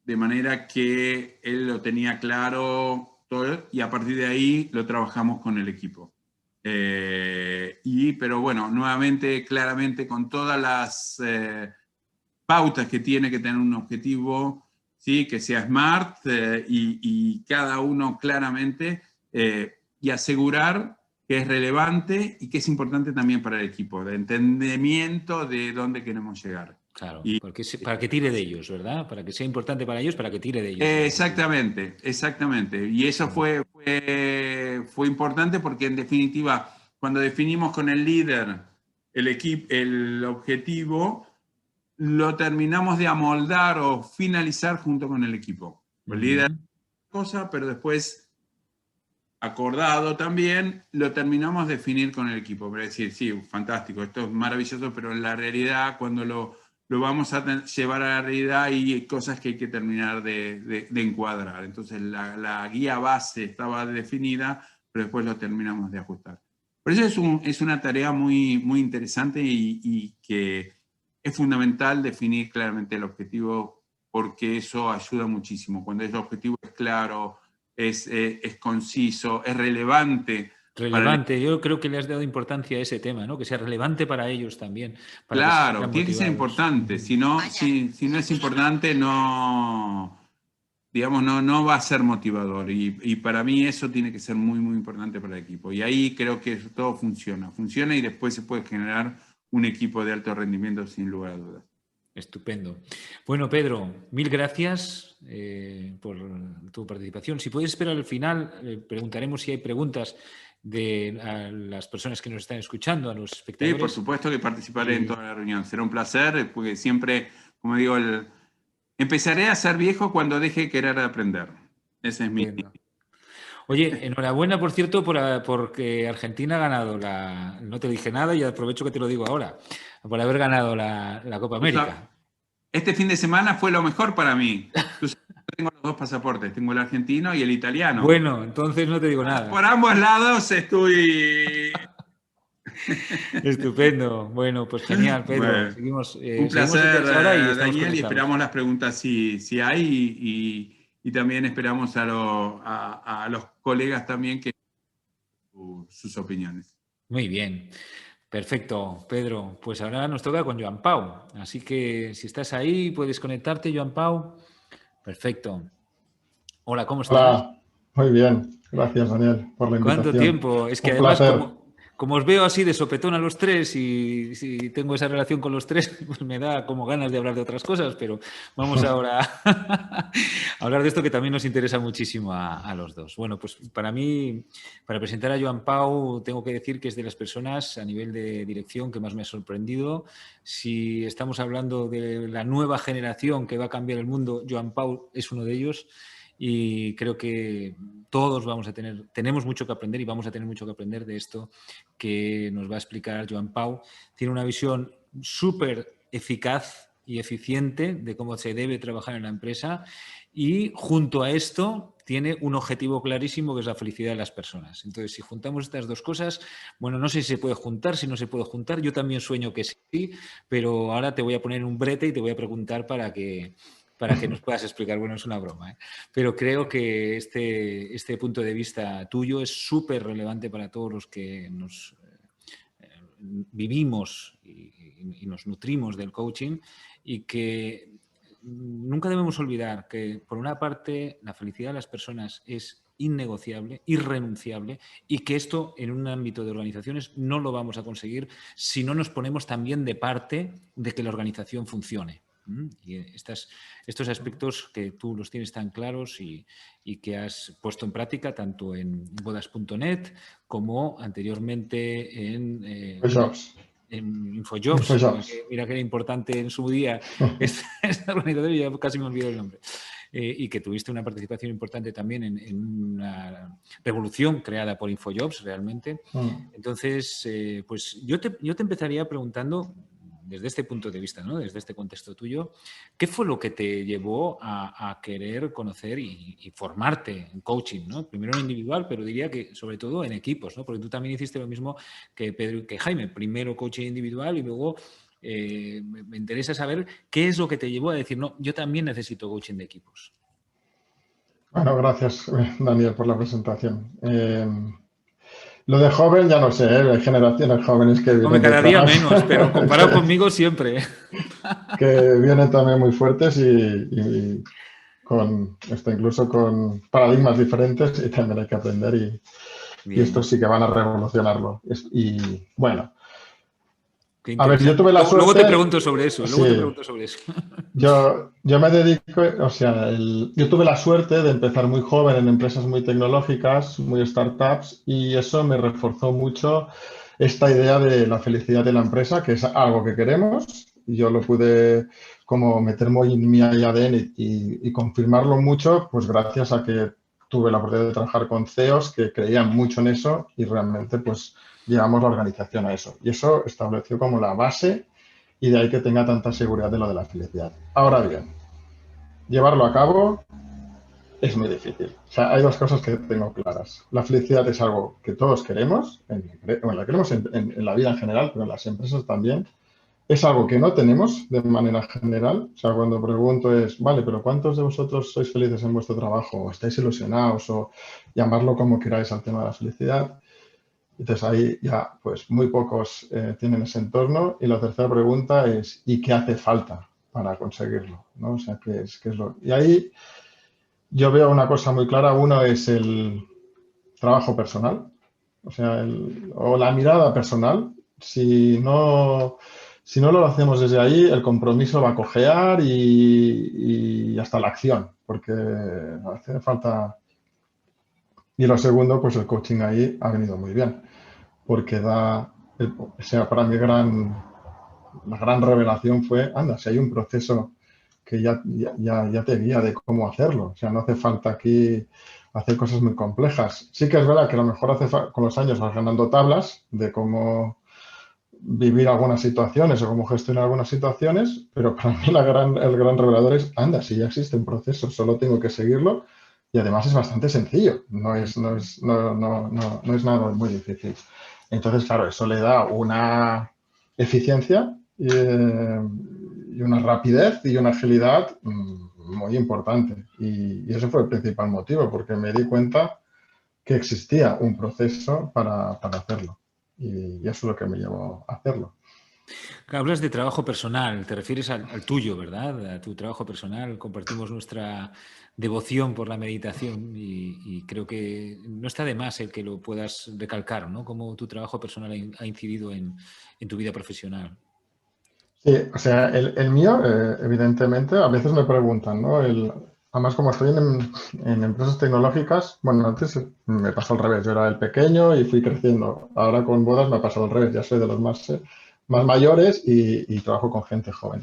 de manera que él lo tenía claro todo y a partir de ahí lo trabajamos con el equipo. Pero bueno, nuevamente, claramente con todas las pautas que tiene que tener un objetivo, ¿sí? Que sea smart y cada uno claramente y asegurar que es relevante y que es importante también para el equipo, de entendimiento de dónde queremos llegar. Claro, Y, porque para que tire de ellos, ¿verdad? Para que sea importante para ellos, para que tire de ellos el objetivo. exactamente, exactamente. Y eso fue importante porque en definitiva, cuando definimos con el líder el objetivo, lo terminamos de amoldar o finalizar junto con el equipo. El líder cosa, pero después acordado también, lo terminamos de definir con el equipo. Para decir, sí, fantástico, esto es maravilloso, pero en la realidad, cuando lo vamos a llevar a la realidad, hay cosas que hay que terminar de encuadrar. Entonces, la guía base estaba definida, pero después lo terminamos de ajustar. Por eso es una tarea muy, muy interesante y que es fundamental definir claramente el objetivo, porque eso ayuda muchísimo. Cuando el objetivo es claro, es conciso, es relevante para el... Relevante, yo creo que le has dado importancia a ese tema, ¿no? Que sea relevante para ellos también, para que se Claro, sientan tiene que ser motivados. importante. Si no, si no es importante, no, digamos, no va a ser motivador. Y para mí eso tiene que ser muy, muy importante para el equipo. Y ahí creo que todo funciona. Funciona y después se puede generar un equipo de alto rendimiento sin lugar a dudas. Estupendo. Bueno, Pedro, mil gracias por tu participación. Si puedes esperar al final, preguntaremos si hay preguntas de a las personas que nos están escuchando, a los Sí, por espectadores. supuesto que participaré en Y toda la reunión. Será un placer, porque siempre, como digo, empezaré a ser viejo cuando deje de querer aprender. Ese es mi... Entiendo. Oye, enhorabuena, por cierto, porque Argentina ha ganado no te dije nada y aprovecho que te lo digo ahora, por haber ganado la Copa O sea, América. este fin de semana fue lo mejor para mí. Tú sabes que tengo los dos pasaportes, tengo el argentino y el italiano. Bueno, entonces no te digo Por nada. ambos lados estoy... Estupendo. Bueno, pues genial, Pedro. Bueno, Seguimos, un seguimos placer, entonces ahora y estamos Daniel, y conectados. esperamos las preguntas si hay y también esperamos a los colegas también que sus opiniones. Muy bien. Perfecto, Pedro. Pues ahora nos toca con Joan Pau. Así que si estás ahí, puedes conectarte, Joan Pau. Perfecto. Hola, ¿cómo estás? Hola, muy bien. Gracias, Daniel, por la ¿Cuánto invitación. tiempo? Es que Un además, placer. como os veo así de sopetón a los tres y si tengo esa relación con los tres, pues me da como ganas de hablar de otras cosas, pero vamos ahora a hablar de esto que también nos interesa muchísimo a los dos. Bueno, pues para mí, para presentar a Joan Pau, tengo que decir que es de las personas a nivel de dirección que más me ha sorprendido. Si estamos hablando de la nueva generación que va a cambiar el mundo, Joan Pau es uno de ellos. Y creo que todos tenemos mucho que aprender y vamos a tener mucho que aprender de esto que nos va a explicar Joan Pau. Tiene una visión súper eficaz y eficiente de cómo se debe trabajar en la empresa y junto a esto tiene un objetivo clarísimo que es la felicidad de las personas. Entonces, si juntamos estas dos cosas, bueno, no sé si se puede juntar, si no se puede juntar, yo también sueño que sí, pero ahora te voy a poner un brete y te voy a preguntar para que nos puedas explicar. Bueno, es una broma, ¿eh? Pero creo que este punto de vista tuyo es súper relevante para todos los que nos vivimos y nos nutrimos del coaching y que nunca debemos olvidar que, por una parte, la felicidad de las personas es innegociable, irrenunciable, y que esto en un ámbito de organizaciones no lo vamos a conseguir si no nos ponemos también de parte de que la organización funcione. Y estos aspectos que tú los tienes tan claros y que has puesto en práctica tanto en bodas.net como anteriormente Jobs. en InfoJobs. Infojobs. Mira que era importante en su día esta organización y ya casi me olvido el nombre. Y que tuviste una participación importante también en una revolución creada por InfoJobs realmente. Entonces, pues yo te empezaría preguntando, desde este punto de vista, ¿no? Desde este contexto tuyo, ¿qué fue lo que te llevó a querer conocer y formarte en coaching, ¿no? Primero en individual, pero diría que sobre todo en equipos, ¿no? Porque tú también hiciste lo mismo que Pedro y que Jaime, primero coaching individual y luego me interesa saber qué es lo que te llevó a decir, no, yo también necesito coaching de equipos. Bueno, gracias, Daniel, por la presentación. Lo de joven ya no sé, ¿eh? Hay generaciones jóvenes que Hombre, vienen cada día detrás, menos, pero comparado conmigo siempre. que vienen también muy fuertes y incluso con paradigmas diferentes y también hay que aprender y estos sí que van a revolucionarlo. Y bueno, Qué a ver, yo interesante. tuve la Luego te suerte, pregunto sobre eso, luego te sí, pregunto sobre eso. yo me dedico, o sea, yo tuve la suerte de empezar muy joven en empresas muy tecnológicas, muy startups, y eso me reforzó mucho esta idea de la felicidad de la empresa, que es algo que queremos. Yo lo pude como meter muy en mi ADN y confirmarlo mucho, pues gracias a que tuve la oportunidad de trabajar con CEOs que creían mucho en eso y realmente pues llevamos la organización a eso. Y eso estableció como la base y de ahí que tenga tanta seguridad de lo de la felicidad. Ahora bien, llevarlo a cabo es muy difícil. O sea, hay dos cosas que tengo claras. La felicidad es algo que todos queremos, la queremos en la vida en general, pero en las empresas también. Es algo que no tenemos de manera general. O sea, cuando pregunto es, vale, pero ¿cuántos de vosotros sois felices en vuestro trabajo? ¿O estáis ilusionados? O llamarlo como queráis al tema de la felicidad. Entonces ahí ya, pues muy pocos tienen ese entorno. Y la tercera pregunta es, ¿y qué hace falta para conseguirlo? ¿No? O sea, qué es lo... Y ahí yo veo una cosa muy clara. Uno es el trabajo personal, o sea, o la mirada personal. Si no lo hacemos desde ahí, el compromiso va a cojear y hasta la acción, porque hace falta... Y lo segundo, pues el coaching ahí ha venido muy bien, porque o sea, para mí la gran revelación fue, anda, si hay un proceso que ya te guía de cómo hacerlo. O sea, no hace falta aquí hacer cosas muy complejas. Sí que es verdad que a lo mejor con los años vas ganando tablas de cómo vivir algunas situaciones o cómo gestionar algunas situaciones, pero para mí el gran revelador es, anda, si ya existe un proceso, solo tengo que seguirlo y además es bastante sencillo, no es nada muy difícil. Entonces, claro, eso le da una eficiencia y una rapidez y una agilidad muy importante. Y ese fue el principal motivo, porque me di cuenta que existía un proceso para hacerlo. Y eso es lo que me llevó a hacerlo. Hablas de trabajo personal, te refieres al tuyo, ¿verdad? A tu trabajo personal. Compartimos nuestra devoción por la meditación y creo que no está de más el que lo puedas recalcar, ¿no? Cómo tu trabajo personal ha incidido en tu vida profesional. Sí, o sea, el mío, evidentemente, a veces me preguntan, ¿no? Además, como estoy en empresas tecnológicas, bueno, antes me pasó al revés, yo era el pequeño y fui creciendo. Ahora con bodas me ha pasado al revés, ya soy de los más mayores y trabajo con gente joven.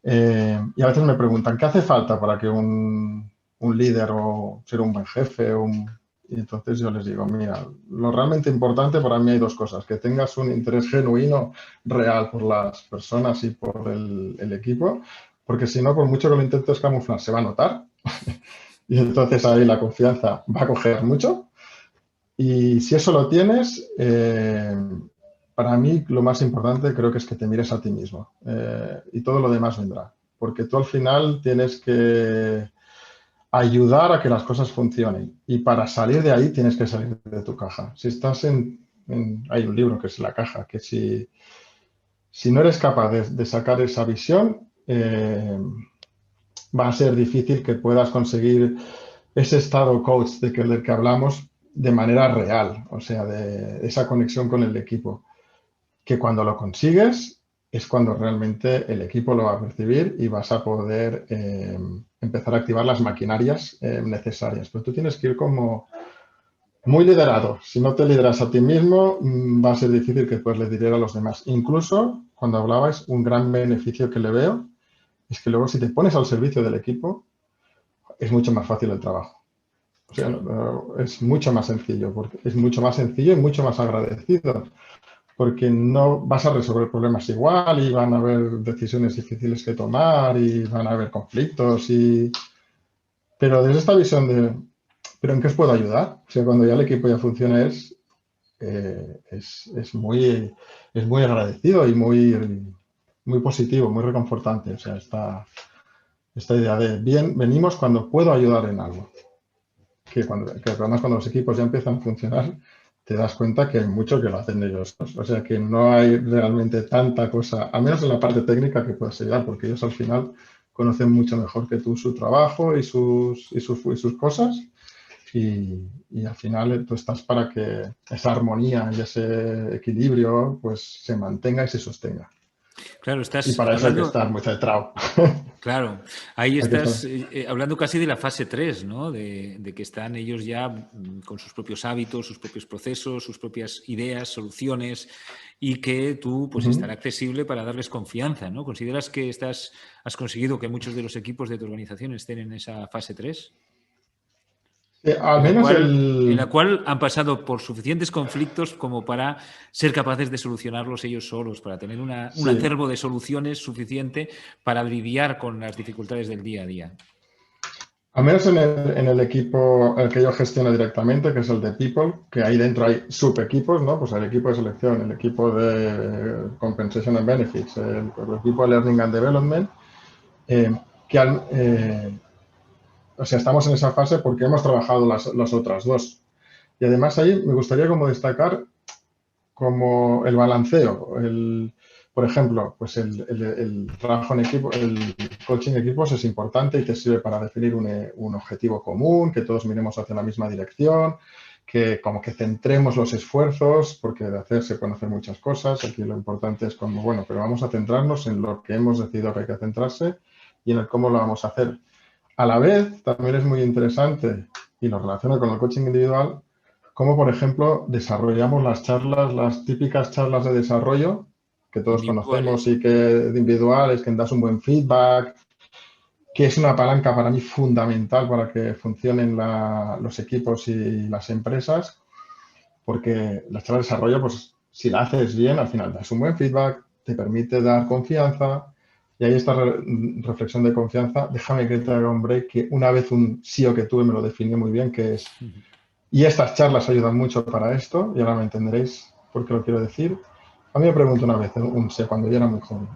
Y a veces me preguntan, ¿qué hace falta para que un líder o ser un buen jefe? Y entonces yo les digo, mira, lo realmente importante para mí hay dos cosas, que tengas un interés genuino, real por las personas y por el equipo, porque si no, por mucho que lo intentes camuflar, se va a notar. Y entonces ahí la confianza va a coger mucho. Y si eso lo tienes, para mí lo más importante creo que es que te mires a ti mismo y todo lo demás vendrá, porque tú al final tienes que ayudar a que las cosas funcionen y para salir de ahí tienes que salir de tu caja. Si estás hay un libro que es La Caja, que si no eres capaz de sacar esa visión, va a ser difícil que puedas conseguir ese estado coach del que hablamos de manera real, o sea, de esa conexión con el equipo, que cuando lo consigues es cuando realmente el equipo lo va a percibir y vas a poder empezar a activar las maquinarias necesarias. Pero tú tienes que ir como muy liderado. Si no te lideras a ti mismo, va a ser difícil que puedas liderar a los demás. Incluso, cuando hablabais, un gran beneficio que le veo es que luego si te pones al servicio del equipo, es mucho más fácil el trabajo. O sea, es mucho más sencillo, porque es mucho más sencillo y mucho más agradecido, porque no vas a resolver problemas igual y van a haber decisiones difíciles que tomar y van a haber conflictos. Pero desde esta visión ¿pero en qué os puedo ayudar? O sea, cuando ya el equipo ya funciona es muy agradecido y muy positivo, muy reconfortante. O sea, esta idea de, bien, venimos cuando puedo ayudar en algo. Que además cuando los equipos ya empiezan a funcionar, te das cuenta que hay mucho que lo hacen ellos. O sea, que no hay realmente tanta cosa, al menos en la parte técnica, que puedas ayudar, porque ellos al final conocen mucho mejor que tú su trabajo y sus cosas. Y al final tú estás para que esa armonía y ese equilibrio pues se mantenga y se sostenga. Claro, Y estás para eso hay que hablando... estar muy centrado. Claro, ahí Hay que estar. estás hablando casi de la fase 3, ¿no? De que están ellos ya con sus propios hábitos, sus propios procesos, sus propias ideas, soluciones y que tú pues estar accesible para darles confianza, ¿no? ¿Consideras que has conseguido que muchos de los equipos de tu organización estén en esa fase 3? Al menos En la cual han pasado por suficientes conflictos como para ser capaces de solucionarlos ellos solos, para tener un sí, acervo de soluciones suficiente para lidiar con las dificultades del día a día. al menos en el equipo el que yo gestiono directamente, que es el de People, que ahí dentro hay subequipos, ¿no? Pues el equipo de selección, el equipo de Compensation and Benefits, el equipo de Learning and Development, que o sea, estamos en esa fase porque hemos trabajado las otras dos. Y además ahí me gustaría como destacar como el balanceo, por ejemplo, pues el trabajo en equipo, el coaching en equipos es importante y te sirve para definir un objetivo común, que todos miremos hacia la misma dirección, que como que centremos los esfuerzos, porque de hacer se pueden hacer muchas cosas. Aquí lo importante es como, bueno, pero vamos a centrarnos en lo que hemos decidido que hay que centrarse y en el cómo lo vamos a hacer. A la vez, también es muy interesante y lo relaciona con el coaching individual, como por ejemplo desarrollamos las charlas, las típicas charlas de desarrollo que todos conocemos Individuales. y que individuales, que das un buen feedback que es una palanca para mí fundamental para que funcionen los equipos y las empresas, porque la charla de desarrollo, pues si la haces bien, al final das un buen feedback, te permite dar confianza, y ahí esta reflexión de confianza, déjame que te haga un break, que una vez un CEO que tuve me lo definió muy bien, que es, y estas charlas ayudan mucho para esto, y ahora me entenderéis por qué lo quiero decir. A mí me preguntó una vez un CEO, cuando yo era muy joven,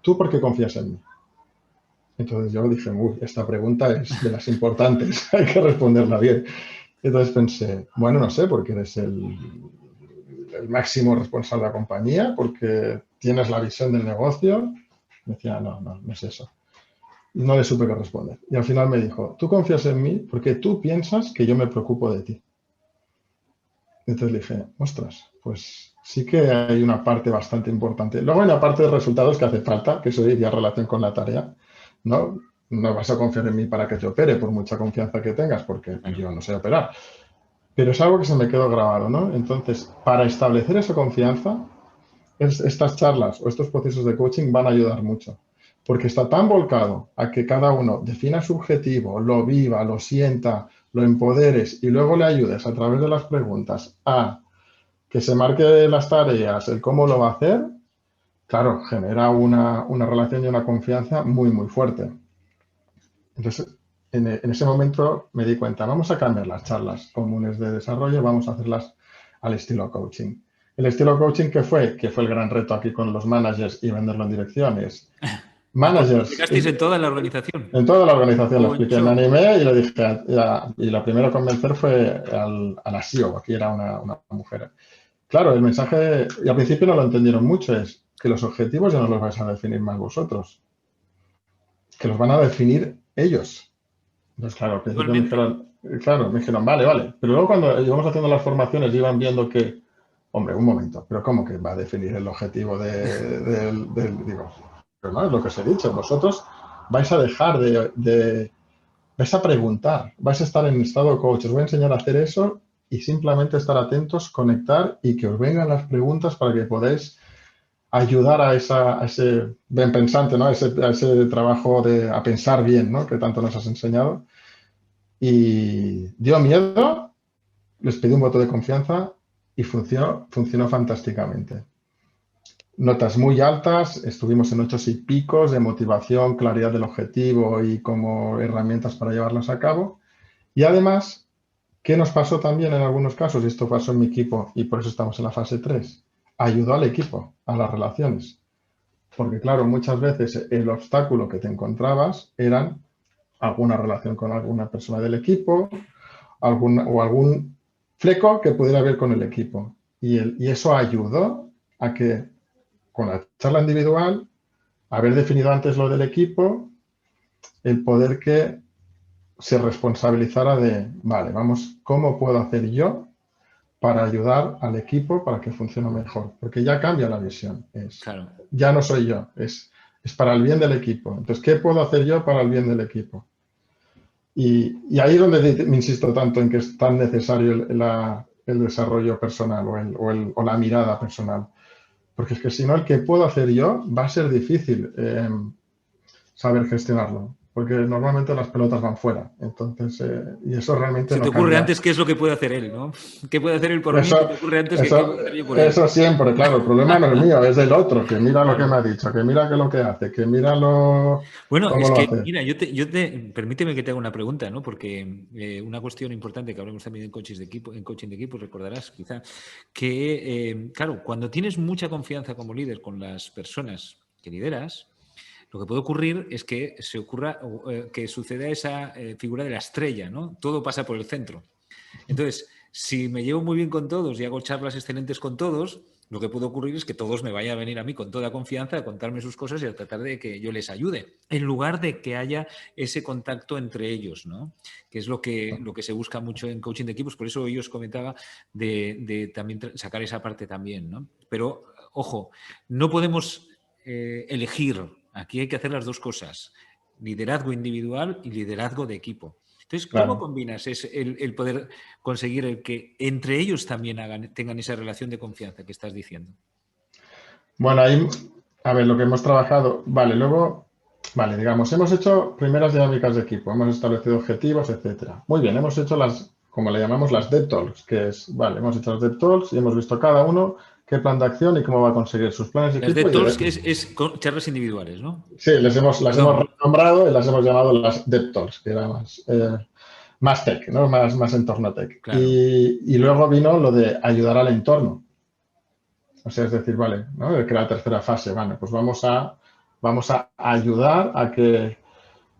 ¿tú por qué confías en mí? Entonces yo dije, uy, esta pregunta es de las importantes, hay que responderla bien. Entonces pensé, bueno, no sé, porque eres el máximo responsable de la compañía, porque tienes la visión del negocio. Me decía, no es eso. Y no le supe qué responder. Y al final me dijo, tú confías en mí porque tú piensas que yo me preocupo de ti. Entonces le dije, ostras, pues sí que hay una parte bastante importante. Luego hay una parte de resultados que hace falta, que eso diría relación con la tarea, ¿no? No vas a confiar en mí para que te opere, por mucha confianza que tengas, porque yo no sé operar. Pero es algo que se me quedó grabado, ¿no? Entonces, para establecer esa confianza, estas charlas o estos procesos de coaching van a ayudar mucho. Porque está tan volcado a que cada uno defina su objetivo, lo viva, lo sienta, lo empoderes y luego le ayudes a través de las preguntas a que se marque las tareas, el cómo lo va a hacer, claro, genera una relación y una confianza muy, muy fuerte. Entonces, en ese momento me di cuenta, vamos a cambiar las charlas comunes de desarrollo, vamos a hacerlas al estilo coaching. El estilo coaching, ¿qué fue? Que fue el gran reto aquí con los managers y venderlo en direcciones. ¿Lo Managers. aplicasteis en toda la organización? En toda la organización lo expliqué, me Concho. animé y le dije, y la primera a convencer fue a la CEO, aquí era una mujer. Claro, el mensaje, y al principio no lo entendieron mucho, es que los objetivos ya no los vais a definir más vosotros, que los van a definir ellos. Entonces, claro, al principio me dijeron, vale. Pero luego cuando íbamos haciendo las formaciones iban viendo que, hombre, un momento, pero ¿cómo que va a definir el objetivo digo, pero no, es lo que os he dicho, vosotros vais a dejar vais a preguntar, vais a estar en estado coach, os voy a enseñar a hacer eso y simplemente estar atentos, conectar y que os vengan las preguntas para que podáis ayudar a ese bien pensante, ¿no? a ese trabajo a pensar bien, ¿no? Que tanto nos has enseñado. Y dio miedo, les pedí un voto de confianza y funcionó fantásticamente. Notas muy altas, estuvimos en 8 y picos de motivación, claridad del objetivo y como herramientas para llevarlos a cabo. Y además, ¿qué nos pasó también en algunos casos? Y esto pasó en mi equipo y por eso estamos en la fase 3. Ayudó al equipo, a las relaciones. Porque claro, muchas veces el obstáculo que te encontrabas eran alguna relación con alguna persona del equipo algún fleco que pudiera haber con el equipo. Y eso ayudó a que con la charla individual, haber definido antes lo del equipo, el poder que se responsabilizara de, vale, vamos, ¿cómo puedo hacer yo para ayudar al equipo para que funcione mejor? Porque ya cambia la visión. Claro. Ya no soy yo, es para el bien del equipo. Entonces, ¿qué puedo hacer yo para el bien del equipo? Y ahí es donde me insisto tanto en que es tan necesario el desarrollo personal o la mirada personal. Porque es que si no, el que puedo hacer yo va a ser difícil saber gestionarlo. Porque normalmente las pelotas van fuera. Entonces, y eso realmente Se no te ocurre cambia. antes qué es lo que puede hacer él, ¿no? ¿Qué puede hacer él por mí? Se te ocurre antes qué puedo hacer yo por él. Eso siempre, claro. El problema no es mío, es del otro, que mira lo que me ha dicho, que mira lo que hace, que mira Bueno, cómo es lo que, hace. mira, permíteme que te haga una pregunta, ¿no? Porque una cuestión importante que hablamos también en coaching de equipo, recordarás quizá, que, claro, cuando tienes mucha confianza como líder con las personas que lideras, lo que puede ocurrir es que que suceda esa figura de la estrella, ¿no? Todo pasa por el centro. Entonces, si me llevo muy bien con todos y hago charlas excelentes con todos, lo que puede ocurrir es que todos me vayan a venir a mí con toda confianza a contarme sus cosas y a tratar de que yo les ayude, en lugar de que haya ese contacto entre ellos, ¿no? Que es lo que se busca mucho en coaching de equipos. Por eso yo os comentaba de también sacar esa parte también, ¿no? Pero, ojo, no podemos elegir. Aquí hay que hacer las dos cosas, liderazgo individual y liderazgo de equipo. Entonces, ¿cómo Claro. combinas el poder conseguir el que entre ellos también tengan esa relación de confianza que estás diciendo? Bueno, ahí, a ver, lo que hemos trabajado, vale, luego vale, digamos, hemos hecho primeras dinámicas de equipo, hemos establecido objetivos, etcétera. Muy bien, hemos hecho las, como le llamamos, las Dev Talks, que es, vale, hemos hecho las Dev Talks y hemos visto cada uno qué plan de acción y cómo va a conseguir sus planes de Las equipo. Dev Talks es charlas individuales, ¿no? Sí, las hemos renombrado y las hemos llamado las Dev Talks, que era más tech, ¿no? Más entorno tech. Claro. Y luego vino lo de ayudar al entorno. O sea, es decir, vale, ¿no? Que era la tercera fase, vale, pues vamos a ayudar a que...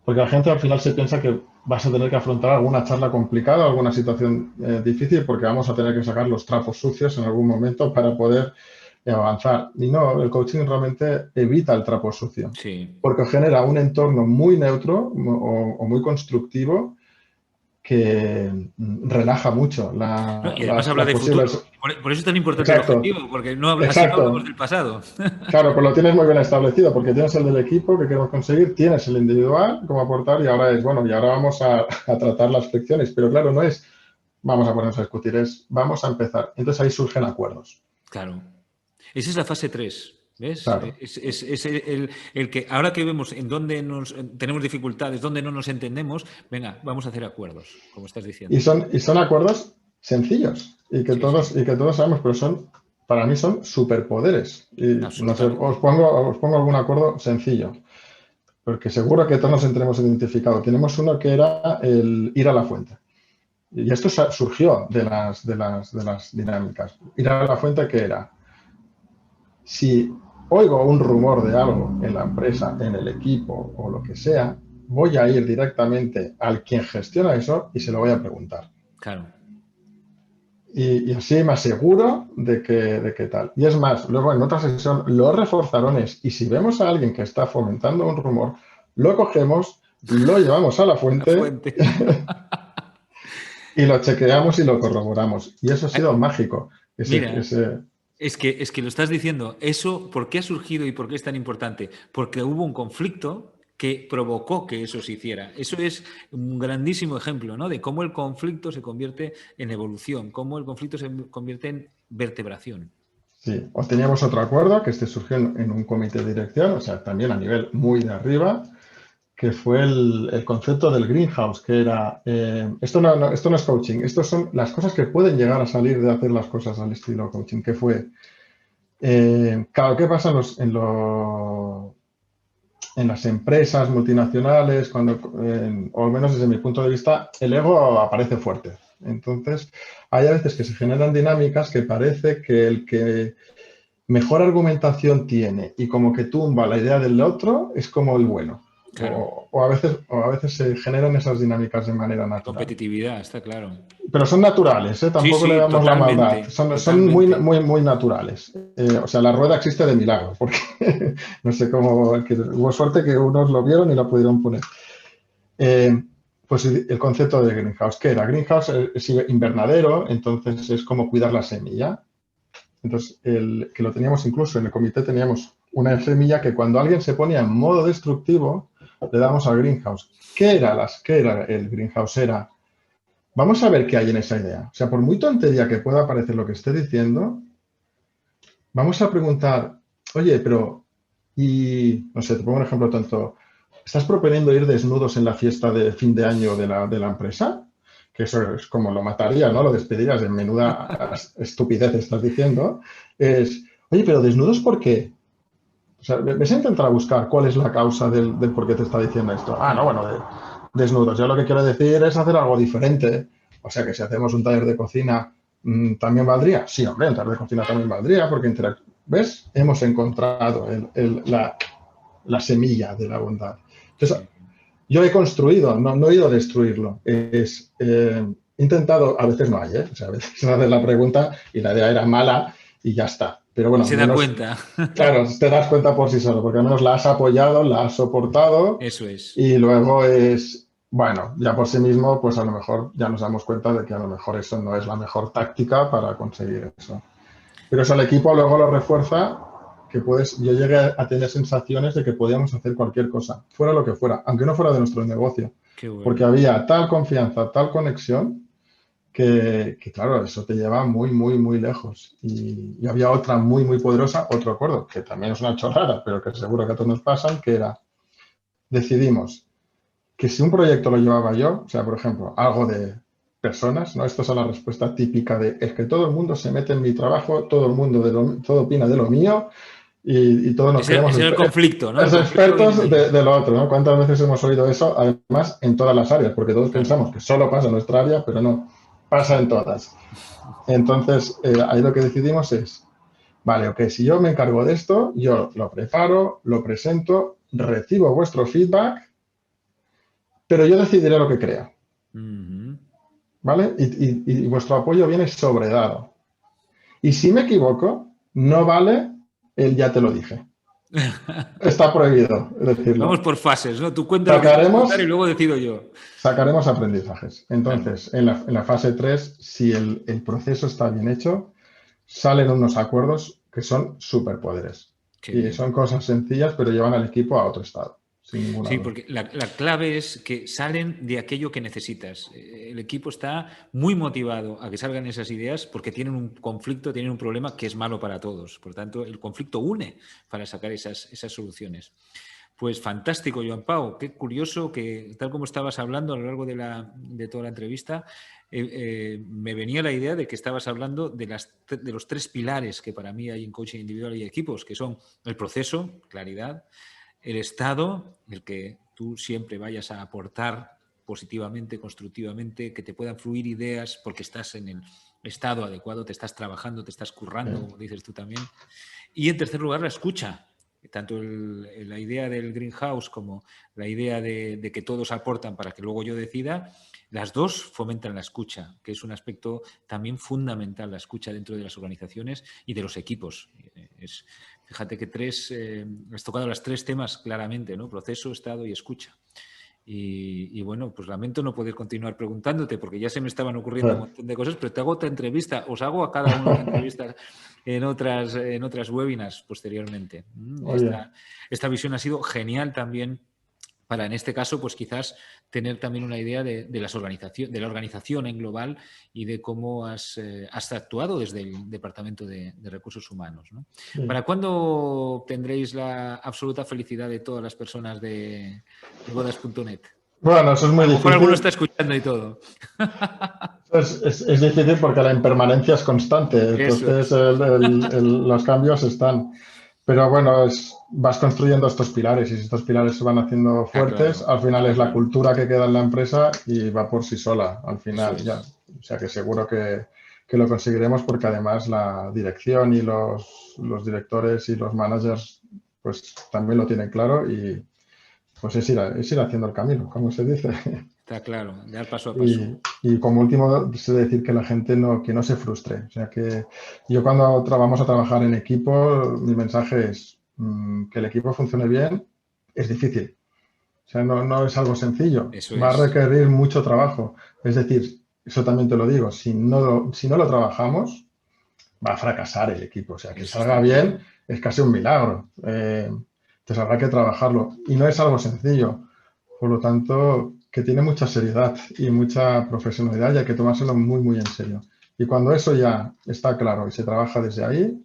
Porque la gente al final se piensa que vas a tener que afrontar alguna charla complicada, alguna situación difícil, porque vamos a tener que sacar los trapos sucios en algún momento para poder avanzar. Y no, el coaching realmente evita el trapo sucio, Sí. porque genera un entorno muy neutro o muy constructivo que relaja mucho Y además habla de posibles... futuro. Por eso es tan importante Exacto, el objetivo, porque así no exacto. hablamos del pasado. Claro, pues lo tienes muy bien establecido, porque tienes el del equipo que queremos conseguir, tienes el individual como aportar y ahora es, bueno, y ahora vamos a tratar las fricciones. Pero claro, no es vamos a ponernos a discutir, es vamos a empezar. Entonces ahí surgen acuerdos. Claro. Esa es la fase 3. ¿Ves? Claro. Es el que ahora que vemos en dónde tenemos dificultades, dónde no nos entendemos, venga, vamos a hacer acuerdos, como estás diciendo. Y son acuerdos sencillos y que Sí, todos sí. y que todos sabemos, pero para mí son superpoderes. Y no sé, os pongo algún acuerdo sencillo, porque seguro que todos nos tenemos identificado. Tenemos uno que era el ir a la fuente. Y esto surgió de las dinámicas. Ir a la fuente, ¿qué era? Si oigo un rumor de algo en la empresa, en el equipo o lo que sea, voy a ir directamente al quien gestiona eso y se lo voy a preguntar. Claro. Y así me aseguro de que tal. Y es más, luego en otra sesión lo reforzaron y si vemos a alguien que está fomentando un rumor, lo cogemos, lo llevamos a la fuente. Y lo chequeamos y lo corroboramos. Y eso ha sido mágico. Mira, es que lo estás diciendo. Eso, ¿por qué ha surgido y por qué es tan importante? Porque hubo un conflicto que provocó que eso se hiciera. Eso es un grandísimo ejemplo, ¿no? De cómo el conflicto se convierte en evolución, cómo el conflicto se convierte en vertebración. Sí, o teníamos otro acuerdo que surgió en un comité de dirección, o sea, también a nivel muy de arriba, que fue el concepto del greenhouse, que era, esto no es coaching, esto son las cosas que pueden llegar a salir de hacer las cosas al estilo coaching, que fue, claro, ¿qué pasa en las empresas multinacionales? Cuando, o al menos desde mi punto de vista, el ego aparece fuerte. Entonces, hay a veces que se generan dinámicas que parece que el que mejor argumentación tiene y como que tumba la idea del otro es como el bueno. Claro. O a veces se generan esas dinámicas de manera natural. Competitividad, está claro. Pero son naturales, tampoco le damos la maldad. Son muy naturales. O sea, la rueda existe de milagro, porque no sé cómo, hubo suerte que unos lo vieron y lo pudieron poner. Pues el concepto de greenhouse, ¿qué era? Greenhouse es invernadero, entonces es como cuidar la semilla. Entonces, que lo teníamos incluso en el comité, teníamos una semilla que cuando alguien se ponía en modo destructivo, le damos al greenhouse. ¿Qué era el greenhouse? Era, vamos a ver qué hay en esa idea. O sea, por muy tontería que pueda parecer lo que esté diciendo, vamos a preguntar, oye, pero, y, no sé, te pongo un ejemplo tonto. ¿Estás proponiendo ir desnudos en la fiesta de fin de año de la empresa? Que eso es como lo mataría, ¿no? Lo despedirías de menuda estupidez estás diciendo. Es, oye, pero desnudos, ¿por qué? O sea, ves a intentar buscar cuál es la causa del por qué te está diciendo esto. Ah, no, bueno, desnudos. Yo lo que quiero decir es hacer algo diferente. O sea, que si hacemos un taller de cocina, ¿también valdría? Sí, hombre, un taller de cocina también valdría, porque ¿ves? Hemos encontrado la semilla de la bondad. Entonces, yo he construido, no he ido a destruirlo. He intentado, a veces no hay, O sea, a veces se hace la pregunta y la idea era mala y ya está. Pero bueno, se da cuenta. Claro, te das cuenta por sí solo, porque al menos la has apoyado, la has soportado. Eso es. Y luego bueno, ya por sí mismo, pues a lo mejor ya nos damos cuenta de que a lo mejor eso no es la mejor táctica para conseguir eso. Pero eso el equipo luego lo refuerza, que yo llegué a tener sensaciones de que podíamos hacer cualquier cosa, fuera lo que fuera, aunque no fuera de nuestro negocio. Qué bueno. Porque había tal confianza, tal conexión, que claro, eso te lleva muy, muy, muy lejos. Y había otra muy, muy poderosa, otro acuerdo, que también es una chorrada, pero que seguro que a todos nos pasan, que era, decidimos que si un proyecto lo llevaba yo, o sea, por ejemplo, algo de personas, ¿no? Esto es la respuesta típica de es que todo el mundo se mete en mi trabajo, todo el mundo todo opina de lo mío y todos nos creemos Es el conflicto, ¿no? El conflicto expertos viene de lo otro, ¿no? ¿Cuántas veces hemos oído eso? Además, en todas las áreas, porque todos claro. pensamos que solo pasa en nuestra área, pero no, pasa en todas. Entonces, ahí lo que decidimos es, vale, ok, si yo me encargo de esto, yo lo preparo, lo presento, recibo vuestro feedback, pero yo decidiré lo que crea, ¿vale? Y vuestro apoyo viene sobredado. Y si me equivoco, no vale el ya te lo dije. Está prohibido Vamos decirlo. por fases, ¿no? Tú cuenta lo que tienes que contar y luego decido yo. Sacaremos aprendizajes. Claro. Entonces, en la fase 3, si el proceso está bien hecho, salen unos acuerdos que son superpoderes. Qué Y bien. son cosas sencillas, pero llevan al equipo a otro estado, sin ninguna Sí, duda. porque la clave es que salen de aquello que necesitas. El equipo está muy motivado a que salgan esas ideas porque tienen un conflicto, tienen un problema que es malo para todos. Por tanto, el conflicto une para sacar esas soluciones. Pues fantástico, Joan Pau. Qué curioso que, tal como estabas hablando a lo largo de toda la entrevista, me venía la idea de que estabas hablando de los 3 pilares que para mí hay en coaching individual y equipos, que son el proceso, claridad, el estado, el que tú siempre vayas a aportar positivamente, constructivamente, que te puedan fluir ideas porque estás en el estado adecuado, te estás trabajando, te estás currando, como dices tú también. Y en tercer lugar, la escucha. Tanto la idea del greenhouse como la idea de que todos aportan para que luego yo decida, las dos fomentan la escucha, que es un aspecto también fundamental, la escucha dentro de las organizaciones y de los equipos. Fíjate que has tocado los 3 temas claramente, ¿no? Proceso, estado y escucha. Y bueno, pues lamento no poder continuar preguntándote porque ya se me estaban ocurriendo un montón de cosas, pero te hago otra entrevista, os hago a cada uno una entrevista en otras webinars posteriormente. Esta visión ha sido genial también para, en este caso, pues quizás tener también una idea de la organización en global y de cómo has actuado desde el Departamento de Recursos Humanos, ¿no? Sí. ¿Para cuándo tendréis la absoluta felicidad de todas las personas de bodas.net? Bueno, eso es muy A lo mejor difícil. alguno está escuchando y todo. Es difícil porque la impermanencia es constante, entonces los cambios están. Pero bueno, vas construyendo estos pilares y si estos pilares se van haciendo fuertes, claro, al final es la claro. cultura que queda en la empresa y va por sí sola al final. Eso es. Ya. O sea que seguro que lo conseguiremos porque además la dirección y los directores y los managers pues también lo tienen claro y pues es ir haciendo el camino, como se dice. Está claro, dar paso a paso. Y como último, sé decir que la gente que no se frustre. O sea, que yo cuando vamos a trabajar en equipo, mi mensaje es que el equipo funcione bien, es difícil. O sea, no es algo sencillo. Eso Va a es. requerir mucho trabajo. Es decir, eso también te lo digo, si no lo trabajamos, va a fracasar el equipo. O sea, que Eso salga está bien claro. es casi un milagro. Entonces habrá que trabajarlo. Y no es algo sencillo. Por lo tanto, que tiene mucha seriedad y mucha profesionalidad y hay que tomárselo muy, muy en serio. Y cuando eso ya está claro y se trabaja desde ahí,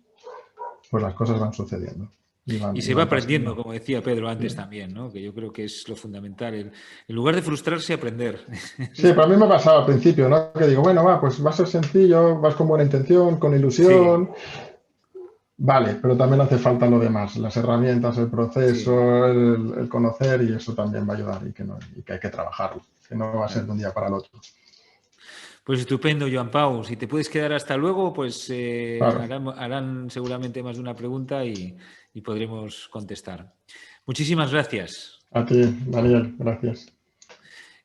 pues las cosas van sucediendo. Y se va aprendiendo, pasando. como decía Pedro antes Sí. también, ¿no? Que yo creo que es lo fundamental. En lugar de frustrarse, aprender. Sí, pero a mí me ha pasado al principio, ¿no? Que digo, bueno, pues va a ser sencillo, vas con buena intención, con Sí, ilusión. Vale, pero también hace falta lo demás, las herramientas, el sí, proceso, el conocer y eso también va a ayudar y que hay que trabajarlo, que no va a ser de claro. un día para el otro. Pues estupendo, Joan Pau. Si te puedes quedar hasta luego, pues Claro, harán seguramente más de una pregunta y podremos contestar. Muchísimas gracias. a ti, Daniel, gracias.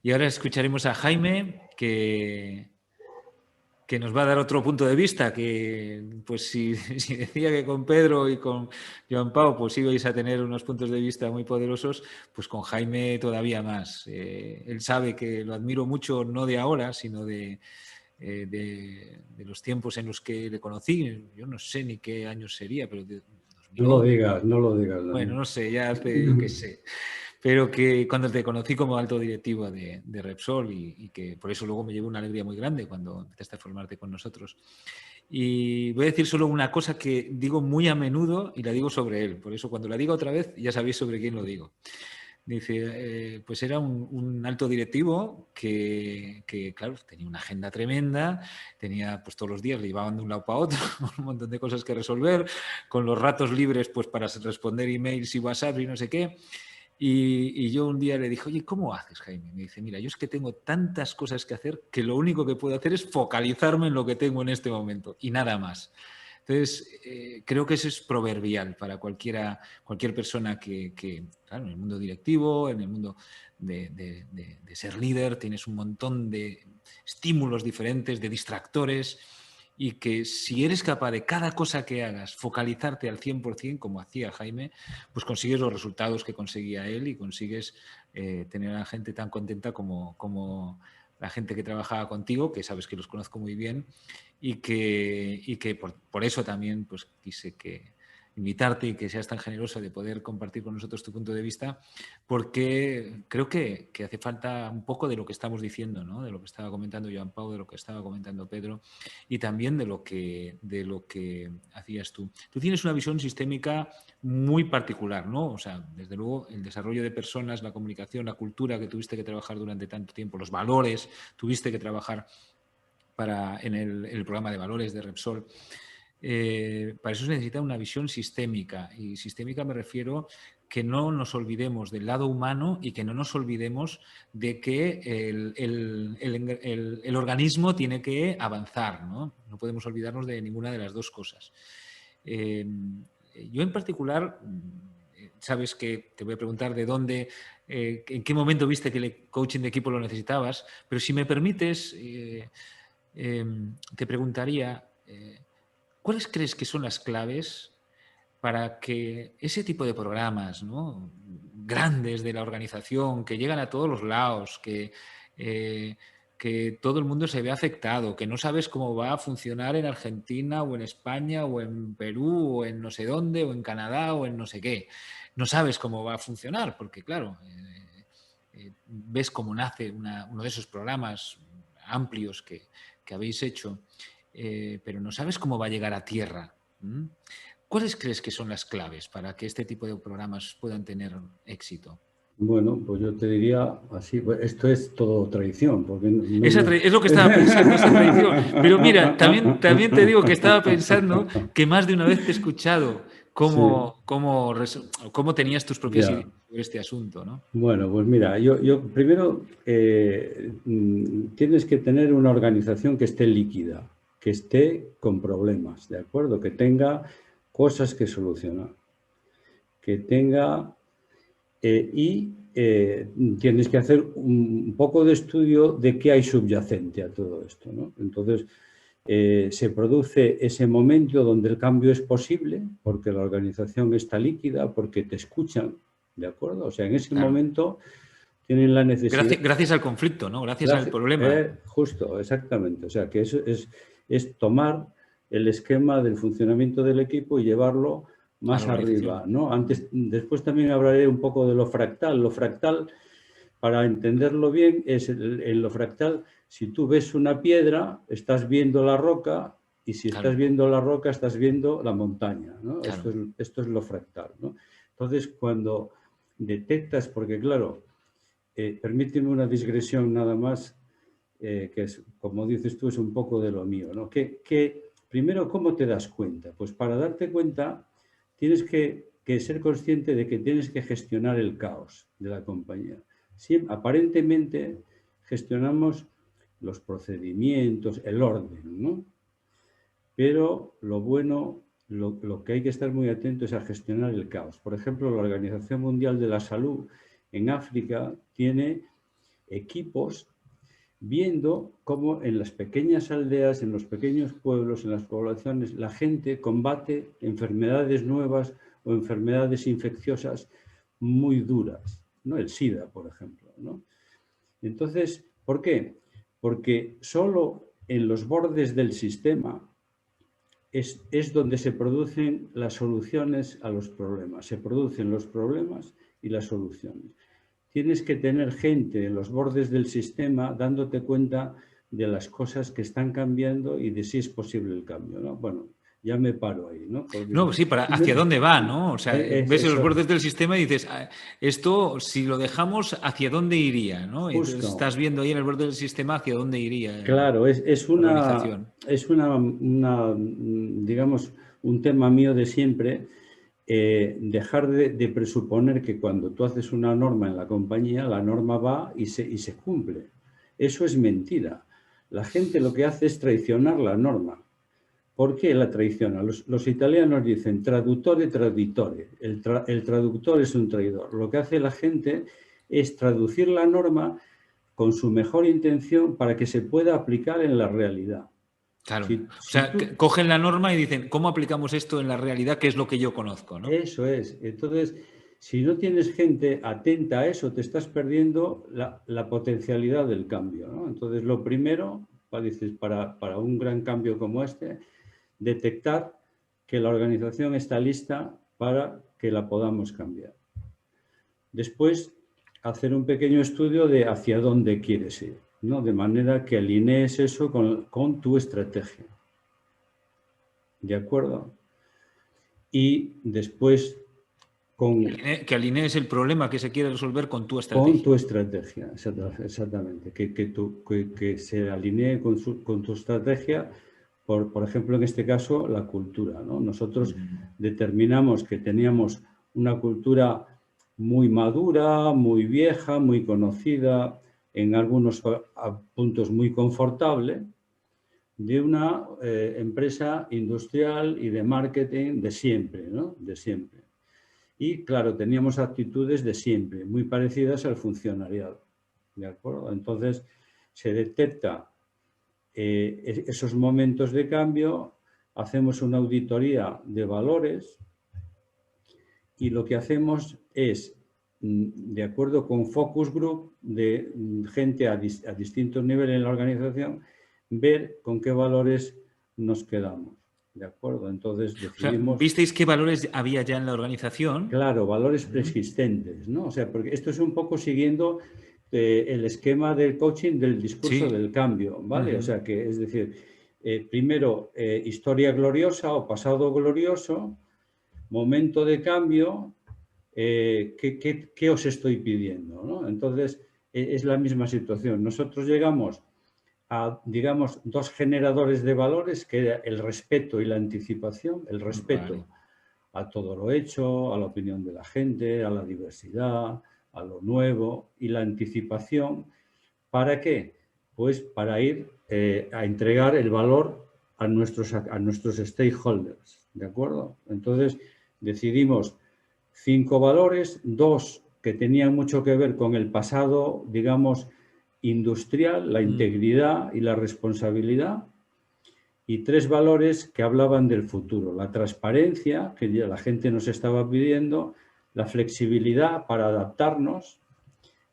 Y ahora escucharemos a Jaime, que nos va a dar otro punto de vista, que pues si decía que con Pedro y con Joan Pau pues ibais a tener unos puntos de vista muy poderosos, pues con Jaime todavía más. Él sabe que lo admiro mucho, no de ahora, sino de los tiempos en los que le conocí. Yo no sé ni qué años sería, pero de 2011. No lo digas, no lo digas. Bueno, no sé, ya hace, yo qué sé. Pero que cuando te conocí como alto directivo de Repsol y que por eso luego me llevó una alegría muy grande cuando empezaste a formarte con nosotros. Y voy a decir solo una cosa que digo muy a menudo y la digo sobre él. Por eso cuando la digo otra vez ya sabéis sobre quién lo digo. Dice, pues era un alto directivo que, claro, tenía una agenda tremenda, tenía, pues todos los días le llevaban de un lado para otro, un montón de cosas que resolver, con los ratos libres pues para responder emails y WhatsApp y no sé qué. Y yo un día le dije, oye, ¿cómo haces, Jaime? Me dice, mira, yo es que tengo tantas cosas que hacer que lo único que puedo hacer es focalizarme en lo que tengo en este momento y nada más. Entonces, creo que eso es proverbial para cualquier persona que, claro, en el mundo directivo, en el mundo de ser líder, tienes un montón de estímulos diferentes, de distractores, y que si eres capaz de cada cosa que hagas focalizarte al 100%, como hacía Jaime, pues consigues los resultados que conseguía él y consigues tener a la gente tan contenta como la gente que trabajaba contigo, que sabes que los conozco muy bien, y que por eso también pues, quise invitarte y que seas tan generoso de poder compartir con nosotros tu punto de vista, porque creo que hace falta un poco de lo que estamos diciendo, ¿no? De lo que estaba comentando Joan Pau, de lo que estaba comentando Pedro, y también de lo que hacías tú. Tú tienes una visión sistémica muy particular, ¿no? O sea, desde luego el desarrollo de personas, la comunicación, la cultura que tuviste que trabajar durante tanto tiempo, los valores, tuviste que trabajar en el programa de valores de Repsol. Para eso se necesita una visión sistémica, y sistémica me refiero que no nos olvidemos del lado humano y que no nos olvidemos de que el organismo tiene que avanzar, ¿no? No podemos olvidarnos de ninguna de las dos cosas. Yo en particular, sabes que te voy a preguntar de dónde, en qué momento viste que el coaching de equipo lo necesitabas, pero si me permites, te preguntaría, ¿cuáles crees que son las claves para que ese tipo de programas, ¿no?, grandes de la organización, que llegan a todos los lados, que todo el mundo se ve afectado, que no sabes cómo va a funcionar en Argentina o en España o en Perú o en no sé dónde o en Canadá o en no sé qué? No sabes cómo va a funcionar porque, claro, ves cómo nace uno de esos programas amplios que habéis hecho, pero no sabes cómo va a llegar a tierra. ¿Cuáles crees que son las claves para que este tipo de programas puedan tener éxito? Bueno, pues yo te diría así, pues esto es todo tradición. Porque es lo que estaba pensando, esa tradición. Pero mira, también te digo que estaba pensando que más de una vez te he escuchado cómo tenías tus propias ideas sobre este asunto, ¿no? Bueno, pues mira, yo primero tienes que tener una organización que esté líquida, que esté con problemas, ¿de acuerdo? Que tenga cosas que solucionar, que tenga... tienes que hacer un poco de estudio de qué hay subyacente a todo esto, ¿no? Entonces, se produce ese momento donde el cambio es posible porque la organización está líquida, porque te escuchan, ¿de acuerdo? O sea, en ese momento tienen la necesidad... Gracias al conflicto, ¿no? Gracias al problema. Justo, exactamente. O sea, que eso es tomar el esquema del funcionamiento del equipo y llevarlo más arriba, ¿no? Después también hablaré un poco de lo fractal. Lo fractal, para entenderlo bien, es en lo fractal, si tú ves una piedra, estás viendo la roca, y si estás viendo la roca, estás viendo la montaña, ¿no? Claro. Esto es lo fractal, ¿no? Entonces, cuando detectas, porque claro, permíteme una digresión nada más, que es, como dices tú, es un poco de lo mío, ¿no? Que primero, ¿cómo te das cuenta? Pues para darte cuenta, tienes que ser consciente de que tienes que gestionar el caos de la compañía. Aparentemente gestionamos los procedimientos, el orden, ¿no? Pero lo bueno, lo que hay que estar muy atento es a gestionar el caos. Por ejemplo, la Organización Mundial de la Salud en África tiene equipos viendo cómo en las pequeñas aldeas, en los pequeños pueblos, en las poblaciones, la gente combate enfermedades nuevas o enfermedades infecciosas muy duras, ¿no? El SIDA, por ejemplo, ¿no? Entonces, ¿por qué? Porque solo en los bordes del sistema es donde se producen las soluciones a los problemas. Se producen los problemas y las soluciones. Tienes que tener gente en los bordes del sistema dándote cuenta de las cosas que están cambiando y de si es posible el cambio, ¿no? Bueno, ya me paro ahí, ¿no? Porque, no, sí, hacia dónde va, ¿no? O sea, ves eso, los bordes del sistema y dices, esto, si lo dejamos, ¿hacia dónde iría? ¿no? Entonces justo. estás viendo ahí en el borde del sistema hacia dónde iría Claro, la organización. digamos, un tema mío de siempre, dejar de presuponer que cuando tú haces una norma en la compañía, la norma va y se cumple. Eso es mentira. La gente lo que hace es traicionar la norma. ¿Por qué la traiciona? Los italianos dicen traduttore traditore. El traductor es un traidor. Lo que hace la gente es traducir la norma con su mejor intención para que se pueda aplicar en la realidad. Claro. O sea, cogen la norma y dicen, ¿cómo aplicamos esto en la realidad? ¿Qué es lo que yo conozco? ¿no? Eso es. Entonces, si no tienes gente atenta a eso, te estás perdiendo la potencialidad del cambio, ¿no? Entonces, lo primero, para un gran cambio como este, detectar que la organización está lista para que la podamos cambiar. Después, hacer un pequeño estudio de hacia dónde quieres ir, ¿no? De manera que alinees eso con tu estrategia. ¿De acuerdo? Y después que alinees el problema que se quiere resolver con tu estrategia. Con tu estrategia, exactamente. Que se alinee con tu estrategia, por ejemplo, en este caso, la cultura, ¿no? Nosotros determinamos que teníamos una cultura muy madura, muy vieja, muy conocida, en algunos puntos muy confortable, de una empresa industrial y de marketing de siempre, ¿no? De siempre. Y, claro, teníamos actitudes de siempre, muy parecidas al funcionariado, ¿de acuerdo? Entonces, se detecta esos momentos de cambio, hacemos una auditoría de valores y lo que hacemos es, de acuerdo con focus group de gente a distintos niveles en la organización, ver con qué valores nos quedamos. ¿De acuerdo? Entonces decidimos... O sea, ¿visteis qué valores había ya en la organización? Claro, valores preexistentes, ¿no? O sea, porque esto es un poco siguiendo el esquema del coaching del discurso del cambio, ¿vale? O sea, que es decir, primero historia gloriosa o pasado glorioso, momento de cambio, ¿qué os estoy pidiendo, ¿no? Entonces, es la misma situación. Nosotros llegamos a, digamos, dos generadores de valores, que era el respeto y la anticipación. El respeto a todo lo hecho, a la opinión de la gente, a la diversidad, a lo nuevo, y la anticipación, ¿para qué? Pues para ir a entregar el valor a nuestros stakeholders, ¿de acuerdo? Entonces decidimos 5 valores, 2 que tenían mucho que ver con el pasado, digamos, industrial, la integridad y la responsabilidad, y 3 valores que hablaban del futuro: la transparencia, que ya la gente nos estaba pidiendo, la flexibilidad para adaptarnos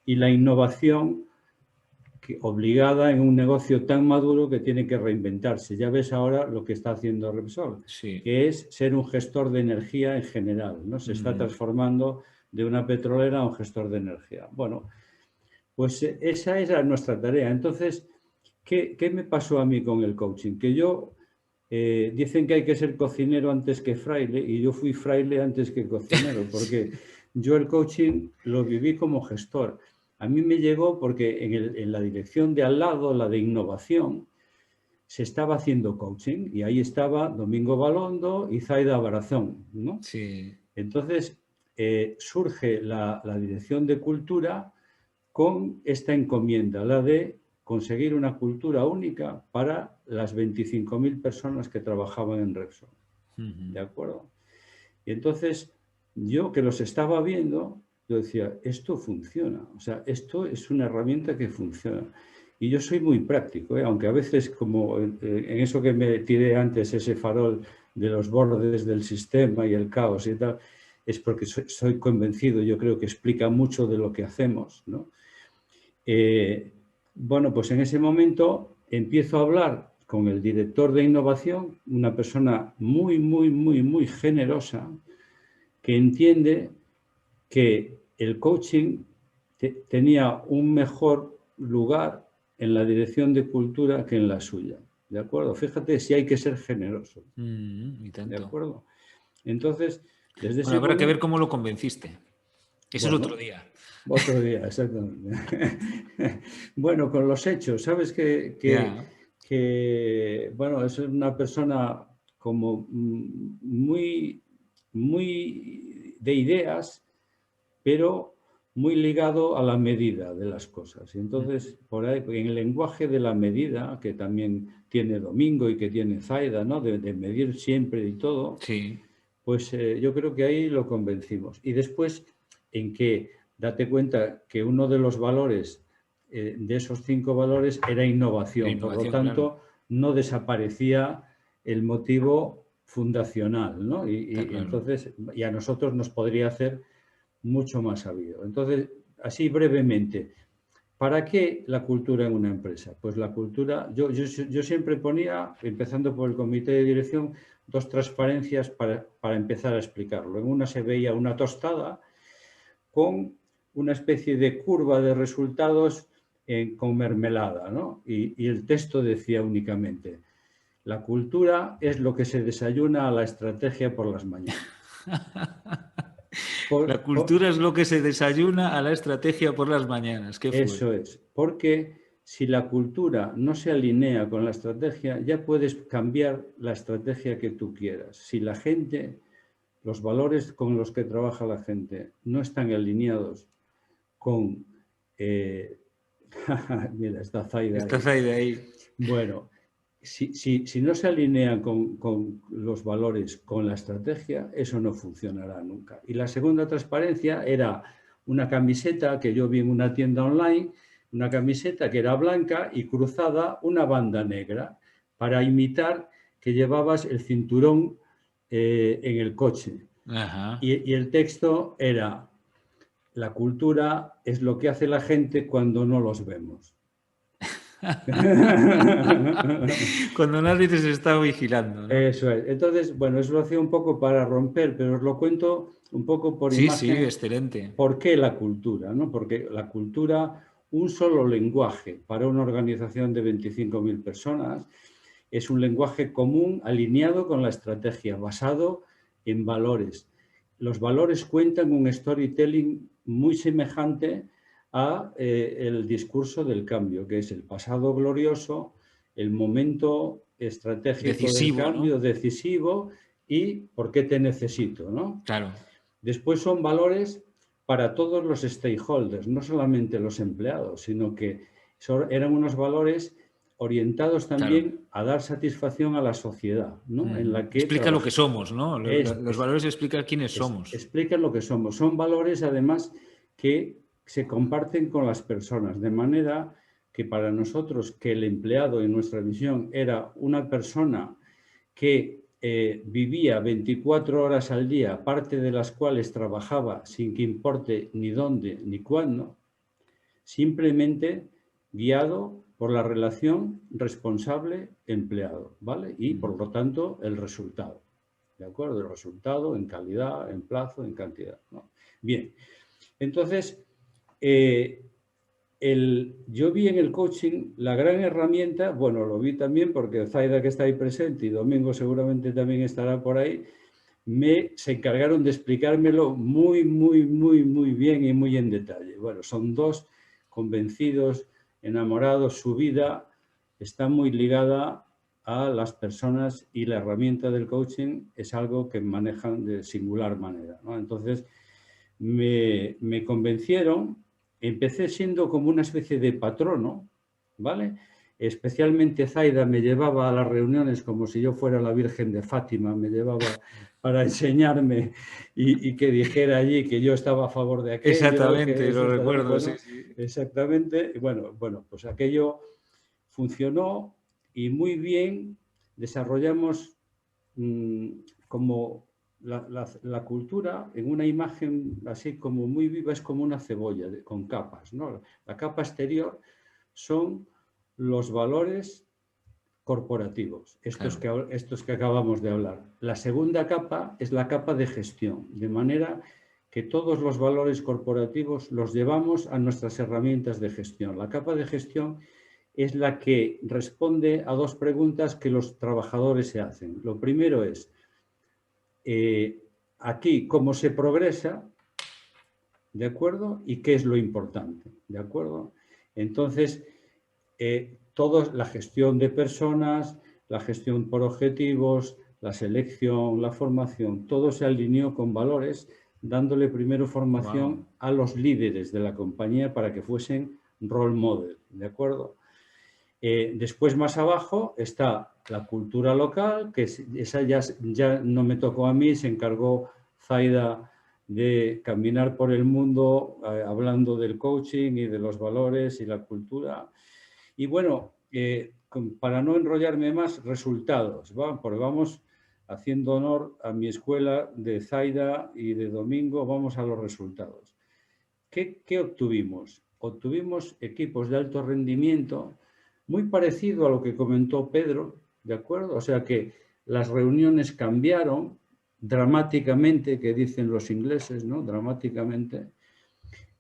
y la innovación obligada en un negocio tan maduro que tiene que reinventarse. Ya ves ahora lo que está haciendo Repsol, que es ser un gestor de energía en general, ¿no? Se está transformando de una petrolera a un gestor de energía. Bueno, pues esa era nuestra tarea. Entonces, ¿qué me pasó a mí con el coaching? Que yo, dicen que hay que ser cocinero antes que fraile, y yo fui fraile antes que cocinero, porque yo el coaching lo viví como gestor. A mí me llegó porque en la dirección de al lado, la de innovación, se estaba haciendo coaching, y ahí estaba Domingo Balondo y Zaida Barazón, ¿no? Sí. Entonces, surge la dirección de cultura con esta encomienda, la de conseguir una cultura única para las 25.000 personas que trabajaban en Repsol. ¿De acuerdo? Y entonces, yo que los estaba viendo, yo decía, esto funciona. O sea, esto es una herramienta que funciona. Y yo soy muy práctico, ¿eh? Aunque a veces, como en eso que me tiré antes, ese farol de los bordes del sistema y el caos y tal, es porque soy convencido, yo creo que explica mucho de lo que hacemos, ¿no? Bueno, pues en ese momento empiezo a hablar con el director de innovación, una persona muy, muy, muy, muy generosa, que entiende que el coaching tenía un mejor lugar en la dirección de cultura que en la suya. ¿de acuerdo? Fíjate si hay que ser generoso, Y tanto. ¿de acuerdo? Entonces, desde Bueno, ese habrá que momento... ver cómo lo convenciste. Eso Bueno, es otro día. Otro día, exactamente. Bueno, con los hechos, sabes Ya. que, bueno, es una persona como muy, muy de ideas, pero muy ligado a la medida de las cosas. Y entonces, por ahí, en el lenguaje de la medida, que también tiene Domingo y que tiene Zaida, ¿no? De medir siempre y todo, Sí. pues yo creo que ahí lo convencimos. Y después, en que date cuenta que uno de los valores, de esos 5 valores, era innovación. La Por lo innovación, tanto, claro. no desaparecía el motivo fundacional, ¿no? Está claro. Entonces, y a nosotros nos podría hacer mucho más sabido. Entonces, así brevemente, ¿para qué la cultura en una empresa? Pues la cultura, yo siempre ponía, empezando por el comité de dirección, 2 transparencias para empezar a explicarlo. En una se veía una tostada con una especie de curva de resultados con mermelada, ¿no? Y el texto decía únicamente, la cultura es lo que se desayuna a la estrategia por las mañanas. La cultura es lo que se desayuna a la estrategia por las mañanas. ¿Qué fue? Eso es, porque si la cultura no se alinea con la estrategia, ya puedes cambiar la estrategia que tú quieras. Si la gente, los valores con los que trabaja la gente no están alineados con... mira, está Zaida ahí. Estás ahí de ahí. Bueno, si no se alinean con los valores, con la estrategia, eso no funcionará nunca. Y la segunda transparencia era una camiseta que yo vi en una tienda online, una camiseta que era blanca y cruzada una banda negra para imitar que llevabas el cinturón en el coche. Ajá. Y el texto era, la cultura es lo que hace la gente cuando no los vemos. Cuando nadie te está vigilando, ¿no? Eso es. Entonces, bueno, eso lo hacía un poco para romper, pero os lo cuento un poco por Sí, sí, imagen. excelente. ¿Por qué la cultura? ¿No? Porque la cultura, un solo lenguaje para una organización de 25.000 personas, es un lenguaje común alineado con la estrategia, basado en valores. Los valores cuentan un storytelling muy semejante a el discurso del cambio, que es el pasado glorioso, el momento estratégico del Decisivo, cambio, ¿no? decisivo, y por qué te necesito, ¿no? Claro. Después son valores para todos los stakeholders, no solamente los empleados, sino que eran unos valores orientados también a dar satisfacción a la sociedad, ¿no? En la que explica lo que somos, ¿no? Los valores explican quiénes somos. Explican lo que somos. Son valores, además, que se comparten con las personas, de manera que para nosotros, que el empleado en nuestra visión era una persona que vivía 24 horas al día, parte de las cuales trabajaba sin que importe ni dónde ni cuándo, simplemente guiado por la relación responsable-empleado, ¿vale? Y por lo tanto el resultado, ¿de acuerdo? El resultado en calidad, en plazo, en cantidad, ¿no? Bien, entonces yo vi en el coaching la gran herramienta, bueno, lo vi también porque Zaida, que está ahí presente, y Domingo seguramente también estará por ahí, se encargaron de explicármelo muy, muy, muy, muy bien y muy en detalle. Bueno, son 2 convencidos, enamorados, su vida está muy ligada a las personas y la herramienta del coaching es algo que manejan de singular manera, ¿no? Entonces, me convencieron. Empecé siendo como una especie de patrono, ¿vale? Especialmente Zaida me llevaba a las reuniones como si yo fuera la Virgen de Fátima, me llevaba para enseñarme y que dijera allí que yo estaba a favor de aquello. Exactamente, lo recuerdo, bueno, sí, sí. Exactamente. Bueno, pues aquello funcionó y muy bien desarrollamos como la cultura en una imagen así como muy viva, es como una cebolla con capas, ¿no? La capa exterior son los valores corporativos, estos que acabamos de hablar. La segunda capa es la capa de gestión, de manera que todos los valores corporativos los llevamos a nuestras herramientas de gestión. La capa de gestión es la que responde a dos preguntas que los trabajadores se hacen. Lo primero es, aquí, ¿cómo se progresa? ¿De acuerdo? ¿Y qué es lo importante? ¿De acuerdo? Entonces, la gestión de personas, la gestión por objetivos, la selección, la formación, todo se alineó con valores, dándole primero formación a los líderes de la compañía para que fuesen role model, ¿de acuerdo? Después, más abajo, está la cultura local, que esa ya no me tocó a mí, se encargó Zaida de caminar por el mundo hablando del coaching y de los valores y la cultura. Y bueno, para no enrollarme más, resultados, ¿va? Porque vamos haciendo honor a mi escuela de Zaida y de Domingo, vamos a los resultados. ¿Qué obtuvimos? Obtuvimos equipos de alto rendimiento, muy parecido a lo que comentó Pedro, ¿de acuerdo? O sea que las reuniones cambiaron dramáticamente, que dicen los ingleses, ¿no? Dramáticamente,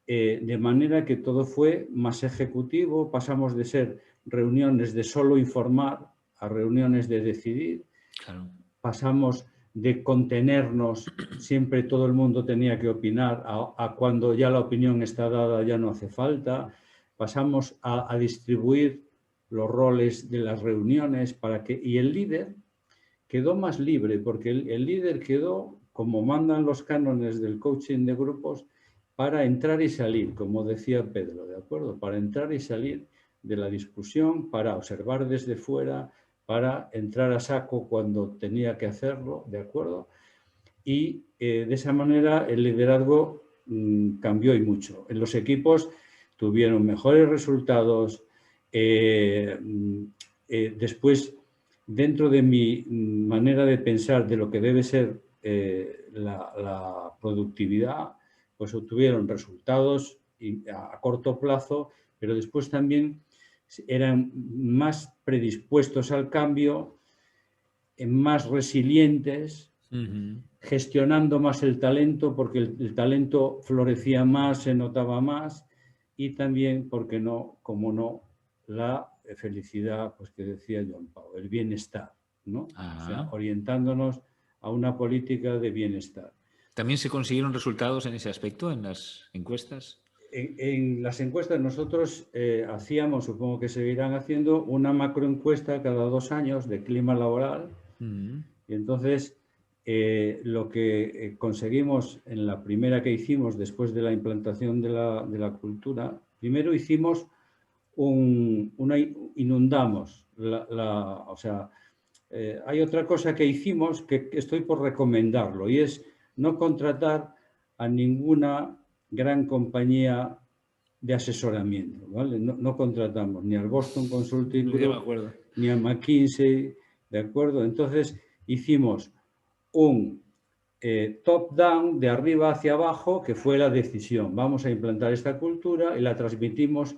de manera que todo fue más ejecutivo, pasamos de ser reuniones de solo informar a reuniones de decidir, Claro. pasamos de contenernos, siempre todo el mundo tenía que opinar, a cuando ya la opinión está dada ya no hace falta, pasamos a distribuir los roles de las reuniones y el líder quedó más libre, porque el líder quedó, como mandan los cánones del coaching de grupos, para entrar y salir, como decía Pedro, ¿de acuerdo? Para entrar y salir de la discusión, para observar desde fuera, para entrar a saco cuando tenía que hacerlo, ¿de acuerdo? Y de esa manera el liderazgo cambió y mucho. En los equipos tuvieron mejores resultados. Después, dentro de mi manera de pensar de lo que debe ser la productividad, pues obtuvieron resultados a corto plazo, pero después también eran más predispuestos al cambio, más resilientes, gestionando más el talento, porque el talento florecía más, se notaba más, y también, porque no, como no, la felicidad, pues que decía John Pau, el bienestar, ¿no? O sea, orientándonos a una política de bienestar. ¿También se consiguieron resultados en ese aspecto, en las encuestas? En las encuestas nosotros hacíamos, supongo que seguirán haciendo, una macroencuesta cada 2 años de clima laboral. Y entonces lo que conseguimos en la primera que hicimos después de la implantación de la cultura, primero hicimos inundamos. O sea, hay otra cosa que hicimos que estoy por recomendarlo y es no contratar a ninguna gran compañía de asesoramiento, ¿vale? No contratamos ni al Boston Consulting Group, ni a McKinsey, ¿de acuerdo? Entonces hicimos un top-down, de arriba hacia abajo, que fue la decisión. Vamos a implantar esta cultura y la transmitimos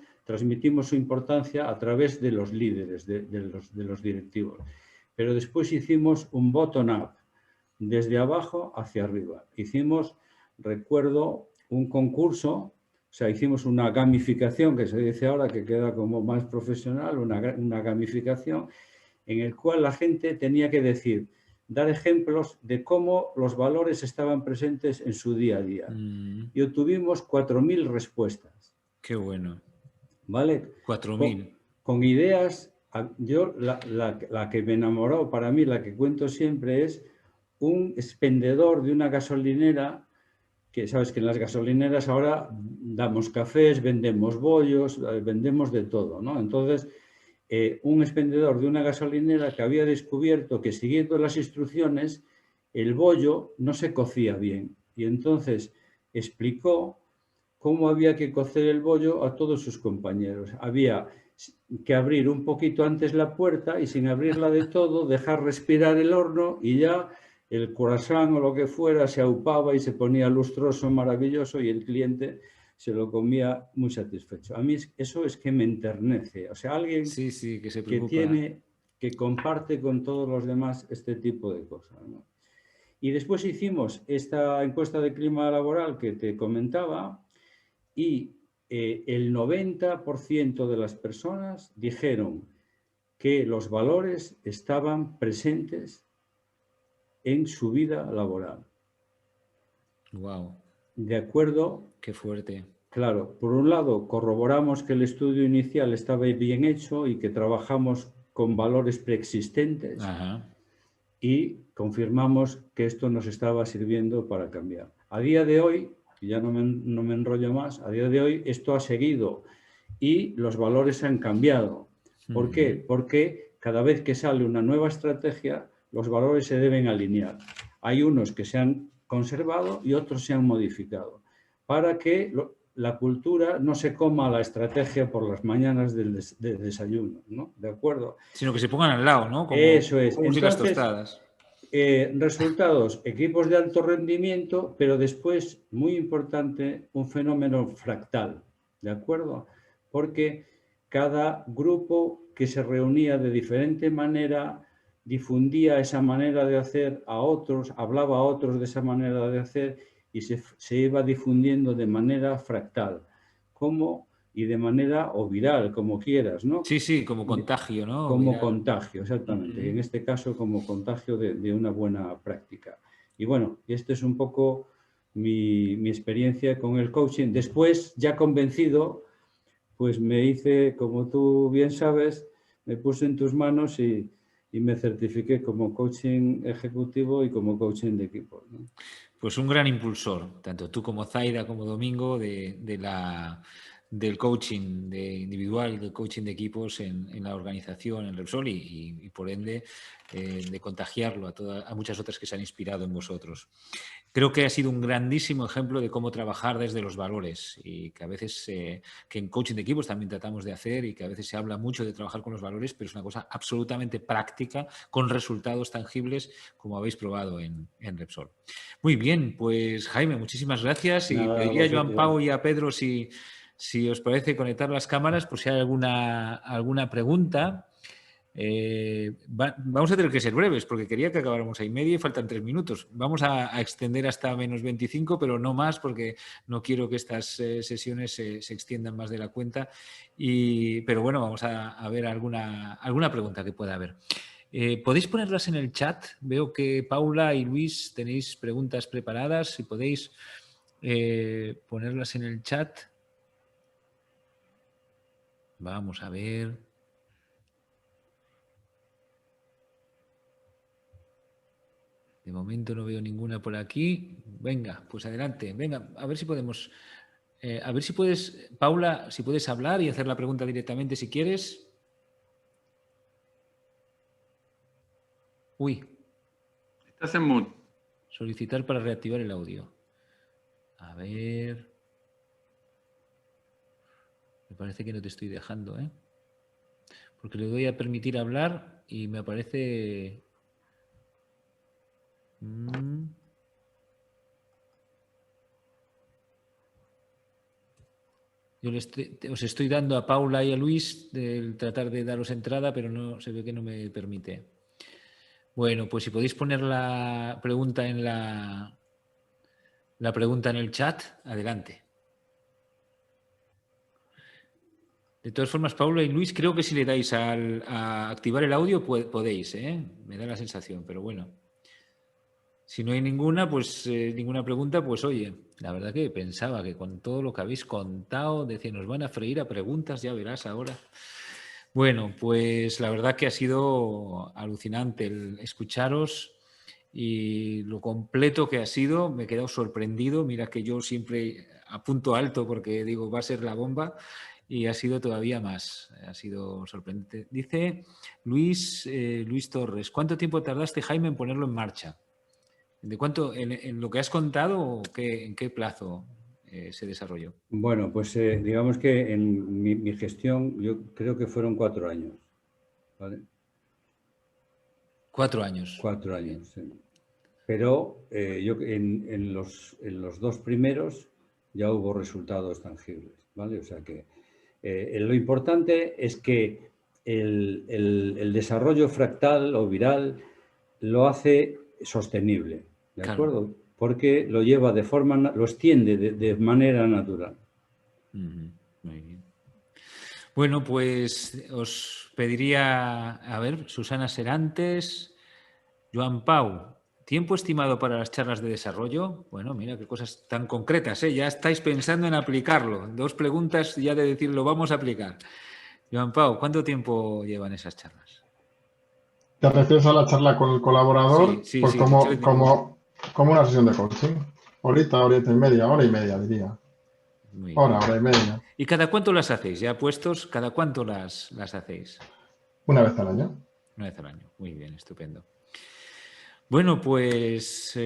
su importancia a través de los líderes, de los directivos. Pero después hicimos un bottom-up, desde abajo hacia arriba. Hicimos, recuerdo, un concurso, o sea, hicimos una gamificación, que se dice ahora que queda como más profesional, una gamificación, en el cual la gente tenía que dar ejemplos de cómo los valores estaban presentes en su día a día. Y obtuvimos 4.000 respuestas. Qué bueno. ¿Vale? 4.000. Con ideas, yo la que me enamoró, para mí, la que cuento siempre es un expendedor de una gasolinera, que sabes que en las gasolineras ahora damos cafés, vendemos bollos, vendemos de todo, ¿no? Entonces, un expendedor de una gasolinera que había descubierto que siguiendo las instrucciones el bollo no se cocía bien y entonces explicó cómo había que cocer el bollo a todos sus compañeros. Había que abrir un poquito antes la puerta y sin abrirla de todo dejar respirar el horno y ya el croissant o lo que fuera se aupaba y se ponía lustroso, maravilloso y el cliente se lo comía muy satisfecho. A mí eso es que me enternece. O sea, alguien que comparte con todos los demás este tipo de cosas, ¿no? Y después hicimos esta encuesta de clima laboral que te comentaba y el 90% de las personas dijeron que los valores estaban presentes en su vida laboral. Wow. De acuerdo. Qué fuerte. Claro, por un lado corroboramos que el estudio inicial estaba bien hecho y que trabajamos con valores preexistentes. Ajá. Y confirmamos que esto nos estaba sirviendo para cambiar. A día de hoy, y ya no me enrollo más, a día de hoy esto ha seguido y los valores han cambiado. ¿Por qué? Porque cada vez que sale una nueva estrategia, los valores se deben alinear. Hay unos que se han conservado y otros se han modificado para que la cultura no se coma la estrategia por las mañanas del desayuno, ¿no? ¿De acuerdo? Sino que se pongan al lado, ¿no? Como, eso es. como si las tostadas. Resultados, equipos de alto rendimiento, pero después, muy importante, un fenómeno fractal, ¿de acuerdo? Porque cada grupo que se reunía de diferente manera difundía esa manera de hacer a otros, hablaba a otros de esa manera de hacer y se iba difundiendo de manera fractal, y de manera o viral, como quieras, ¿no? Sí, sí, como contagio, ¿no? Como viral. Contagio, exactamente. Y en este caso, como contagio de una buena práctica. Y bueno, esta es un poco mi experiencia con el coaching. Después, ya convencido, pues me hice, como tú bien sabes, me puse en tus manos y me certifiqué como coaching ejecutivo y como coaching de equipo, ¿no? Pues un gran impulsor, tanto tú como Zaida, como Domingo, del coaching individual, del coaching de equipos en la organización, en Repsol y por ende de contagiarlo a muchas otras que se han inspirado en vosotros. Creo que ha sido un grandísimo ejemplo de cómo trabajar desde los valores y que a veces, que en coaching de equipos también tratamos de hacer y que a veces se habla mucho de trabajar con los valores, pero es una cosa absolutamente práctica, con resultados tangibles, como habéis probado en Repsol. Muy bien, pues Jaime, muchísimas gracias. Y pediría a Joan Pau y a Pedro si os parece conectar las cámaras por si hay alguna pregunta. Vamos a tener que ser breves porque quería que acabáramos a y media y faltan 3 minutos. Vamos a extender hasta menos 25, pero no más porque no quiero que estas sesiones se extiendan más de la cuenta. Pero bueno, vamos a ver alguna pregunta que pueda haber. ¿Podéis ponerlas en el chat? Veo que Paula y Luis tenéis preguntas preparadas. Si podéis ponerlas en el chat. Vamos a ver. De momento no veo ninguna por aquí. Venga, pues adelante. Venga, a ver si podemos... a ver si puedes, Paula, si puedes hablar y hacer la pregunta directamente si quieres. Uy. Estás en mute. Solicitar para reactivar el audio. A ver. Me parece que no te estoy dejando, ¿eh? Porque le doy a permitir hablar y me aparece... Yo os estoy dando a Paula y a Luis el tratar de daros entrada, pero no se ve que no me permite. Bueno, pues si podéis poner la pregunta en la pregunta en el chat, adelante. De todas formas, Paula y Luis, creo que si le dais a activar el audio podéis, ¿eh? Me da la sensación, pero bueno. Si no hay ninguna, pues ninguna pregunta, pues oye, la verdad que pensaba que con todo lo que habéis contado, decía, nos van a freír a preguntas, ya verás ahora. Bueno, pues la verdad que ha sido alucinante el escucharos y lo completo que ha sido. Me he quedado sorprendido. Mira que yo siempre apunto alto porque digo, va a ser la bomba. Y ha sido todavía más, ha sido sorprendente. Dice Luis Torres, ¿cuánto tiempo tardaste, Jaime, en ponerlo en marcha? ¿De cuánto, en lo que has contado, o en qué plazo se desarrolló? Bueno, pues digamos que en mi gestión yo creo que fueron 4 años, ¿vale? 4 años. 4 años, sí. Pero yo en los 2 primeros ya hubo resultados tangibles, ¿vale? O sea que lo importante es que el desarrollo fractal o viral lo hace sostenible, ¿de acuerdo? Porque lo lleva lo extiende de manera natural. Muy bien. Bueno, pues os pediría, a ver, Susana Serantes, Joan Pau, ¿tiempo estimado para las charlas de desarrollo? Bueno, mira qué cosas tan concretas, ¿eh? Ya estáis pensando en aplicarlo. 2 preguntas ya de decir, lo vamos a aplicar. Joan Pau, ¿cuánto tiempo llevan esas charlas? ¿Te refieres a la charla con el colaborador? Sí, Pues sí. como una sesión de coaching. Horita y media, hora y media, diría. Muy bien. Hora y media. ¿Y cada cuánto las hacéis? Ya puestos, ¿cada cuánto las hacéis? Una vez al año. Una vez al año. Muy bien, estupendo. Bueno, pues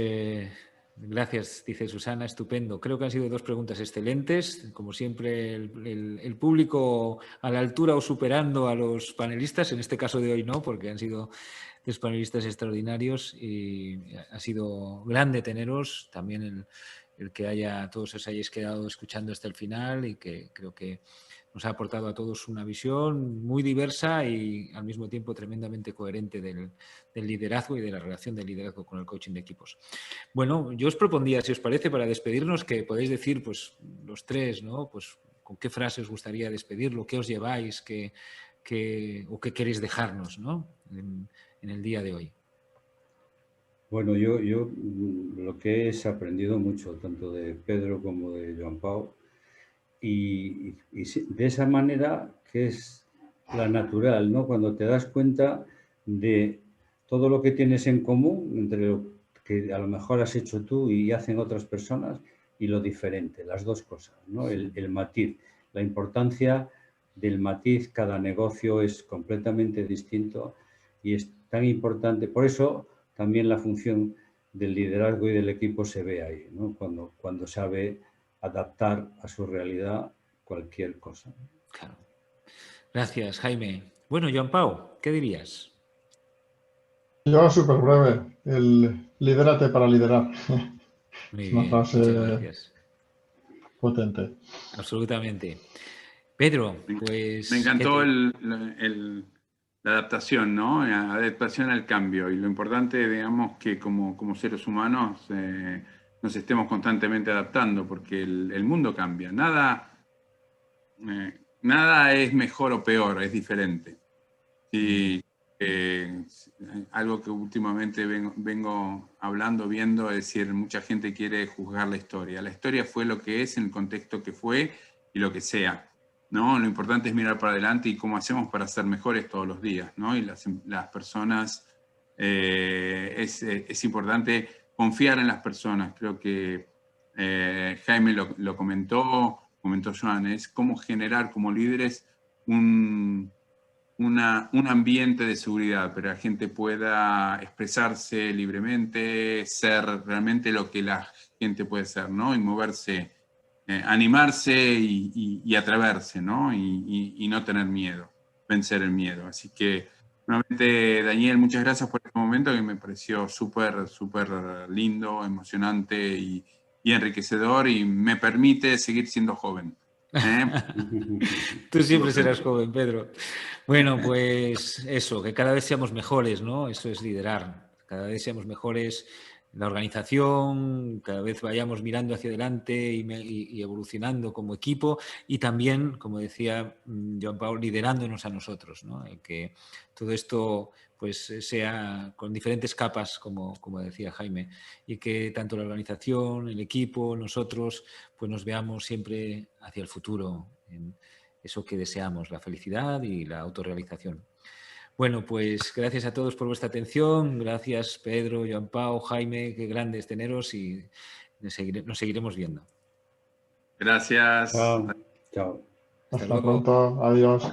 gracias, dice Susana, estupendo. Creo que han sido 2 preguntas excelentes. Como siempre, el público a la altura o superando a los panelistas, en este caso de hoy no, porque han sido 3 panelistas extraordinarios y ha sido grande teneros. También el que todos os hayáis quedado escuchando hasta el final y que creo que nos ha aportado a todos una visión muy diversa y al mismo tiempo tremendamente coherente del liderazgo y de la relación del liderazgo con el coaching de equipos. Bueno, yo os propondría, si os parece, para despedirnos, que podéis decir, pues, los 3, ¿no? Pues, con qué frase os gustaría despedirlo, qué os lleváis, o qué queréis dejarnos, ¿no? En el día de hoy. Bueno, yo lo que he aprendido mucho, tanto de Pedro como de Joan Pau, y de esa manera que es la natural, ¿no? Cuando te das cuenta de todo lo que tienes en común entre lo que a lo mejor has hecho tú y hacen otras personas y lo diferente, las 2 cosas, ¿no? El matiz, la importancia del matiz, cada negocio es completamente distinto y es tan importante, por eso también la función del liderazgo y del equipo se ve ahí, ¿no? Cuando sabe adaptar a su realidad cualquier cosa. Claro. Gracias, Jaime. Bueno, Joan Pau, ¿qué dirías? Yo súper breve. Lidérate para liderar. Muy Es una bien, muchas frase gracias. potente. Absolutamente. Pedro, pues... Me encantó la adaptación, ¿no? La adaptación al cambio. Y lo importante, digamos, que como seres humanos nos estemos constantemente adaptando, porque el mundo cambia. Nada es mejor o peor, es diferente. Y algo que últimamente vengo hablando, viendo, es decir, mucha gente quiere juzgar la historia. La historia fue lo que es en el contexto que fue y lo que sea, ¿no? Lo importante es mirar para adelante y cómo hacemos para ser mejores todos los días, ¿no? Y las personas, es importante confiar en las personas. Creo que Jaime lo comentó Joan, es cómo generar como líderes un ambiente de seguridad, pero la gente pueda expresarse libremente, ser realmente lo que la gente puede ser, ¿no? Y moverse, animarse y atreverse, ¿no? Y no tener miedo, vencer el miedo. Así que, nuevamente, Daniel, muchas gracias por este momento que me pareció súper, súper lindo, emocionante y enriquecedor y me permite seguir siendo joven. Tú siempre serás joven, Pedro. Bueno, pues eso, que cada vez seamos mejores, ¿no? Eso es liderar. Cada vez seamos mejores en la organización, cada vez vayamos mirando hacia adelante y evolucionando como equipo y también, como decía Joan Pau, liderándonos a nosotros, ¿no? Que todo esto pues sea con diferentes capas, como decía Jaime, y que tanto la organización, el equipo, nosotros, pues nos veamos siempre hacia el futuro, en eso que deseamos, la felicidad y la autorrealización. Bueno, pues gracias a todos por vuestra atención, gracias Pedro, Joan Pau, Jaime, qué grandes teneros y nos seguiremos viendo. Gracias. Chao. Hasta pronto. Adiós.